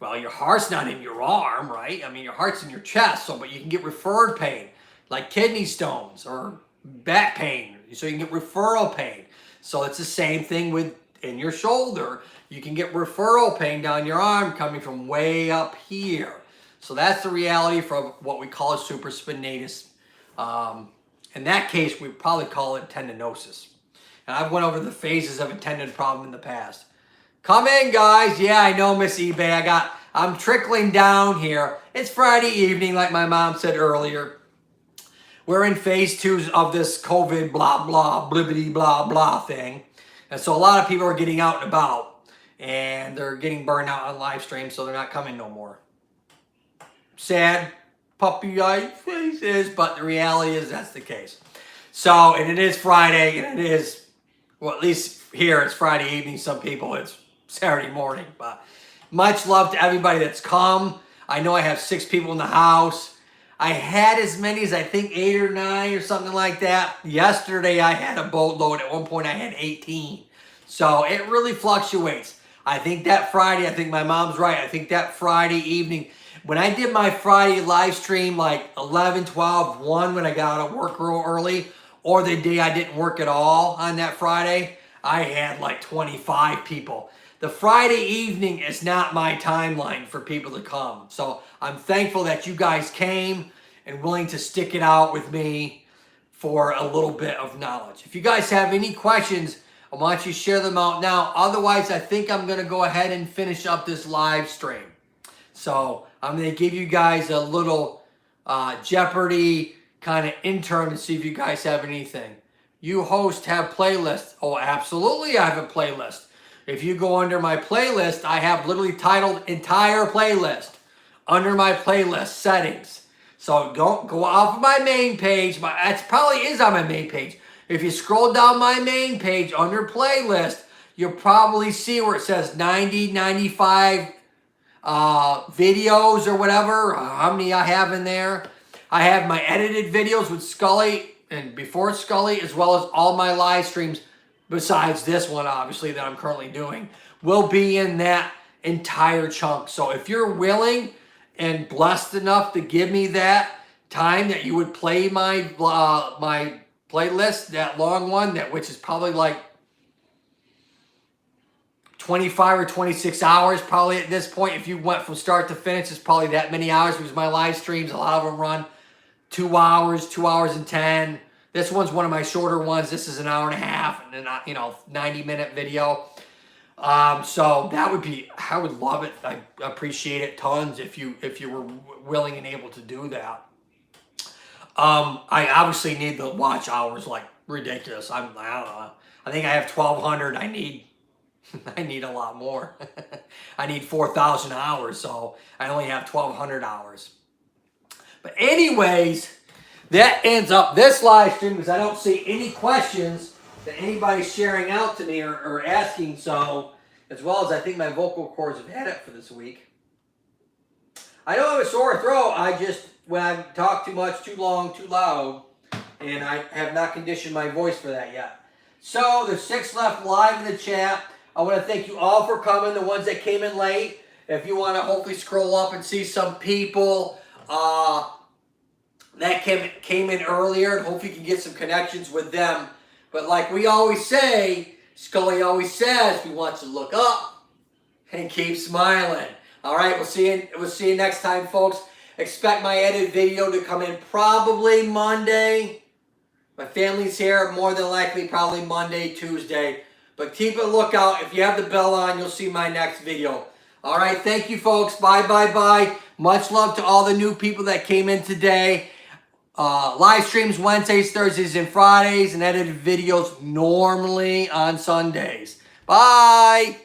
Well, your heart's not in your arm, right? I mean, your heart's in your chest, but you can get referred pain, like kidney stones or back pain. So you can get referral pain. So it's the same thing in your shoulder. You can get referral pain down your arm coming from way up here. So that's the reality for what we call a supraspinatus. In that case, we probably call it tendinosis. And I've went over the phases of a tendon problem in the past. Come in, guys. Yeah, I know, Miss eBay. I'm trickling down here. It's Friday evening, like my mom said earlier. We're in phase 2 of this COVID blah, blah, blibbity, blah, blah thing. And so a lot of people are getting out and about. And they're getting burned out on live stream, so they're not coming no more. Sad puppy-eyed faces, but the reality is that's the case. So, and it is Friday, and it is, well, at least here it's Friday evening. Some people it's Saturday morning. But much love to everybody that's come. I know I have 6 people in the house. I had as many as I think 8 or 9 or something like that. Yesterday I had a boatload. At one point I had 18. So it really fluctuates. I think that Friday, I think my mom's right. I think that Friday evening, when I did my Friday live stream like 11, 12, 1 when I got out of work real early, or the day I didn't work at all on that Friday, I had like 25 people. The Friday evening is not my timeline for people to come. So I'm thankful that you guys came and willing to stick it out with me for a little bit of knowledge. If you guys have any questions I want you to share them out now. Otherwise, I think I'm going to go ahead and finish up this live stream. So I'm going to give you guys a little Jeopardy kind of intern to see if you guys have anything. You hosts have playlists. Oh, absolutely, I have a playlist. If you go under my playlist, I have literally titled entire playlist under my playlist settings. So don't go off of my main page. That probably is on my main page. If you scroll down my main page under playlist, you'll probably see where it says 90, 95 videos or whatever, how many I have in there. I have my edited videos with Scully and before Scully, as well as all my live streams, besides this one, obviously, that I'm currently doing, will be in that entire chunk. So if you're willing and blessed enough to give me that time that you would play my my playlist, that long one, which is probably like 25 or 26 hours probably at this point. If you went from start to finish, it's probably that many hours because my live streams, a lot of them run 2 hours, 2 hours and 10. This one's one of my shorter ones. This is an hour and a half and then 90-minute video. So that would be, I would love it. I appreciate it tons if you were willing and able to do that. I obviously need the watch hours like ridiculous. I don't know. I think I have 1,200. I need a lot more. I need 4,000 hours, so I only have 1,200 hours. But anyways, that ends up this live stream because I don't see any questions that anybody's sharing out to me or asking. So, as well as I think my vocal cords have had it for this week. I don't have a sore throat. When I talk too much, too long, too loud, and I have not conditioned my voice for that yet. So, there's 6 left live in the chat. I want to thank you all for coming, the ones that came in late. If you want to hopefully scroll up and see some people that came in earlier, and hopefully you can get some connections with them. But like we always say, Scully always says, we want you to look up and keep smiling. All right, we'll see you next time, folks. Expect my edited video to come in probably Monday. My family's here, more than likely probably Monday, Tuesday. But keep a lookout. If you have the bell on, you'll see my next video. All right, thank you, folks. Bye, bye, bye. Much love to all the new people that came in today. Live streams Wednesdays, Thursdays, and Fridays, and edited videos normally on Sundays. Bye.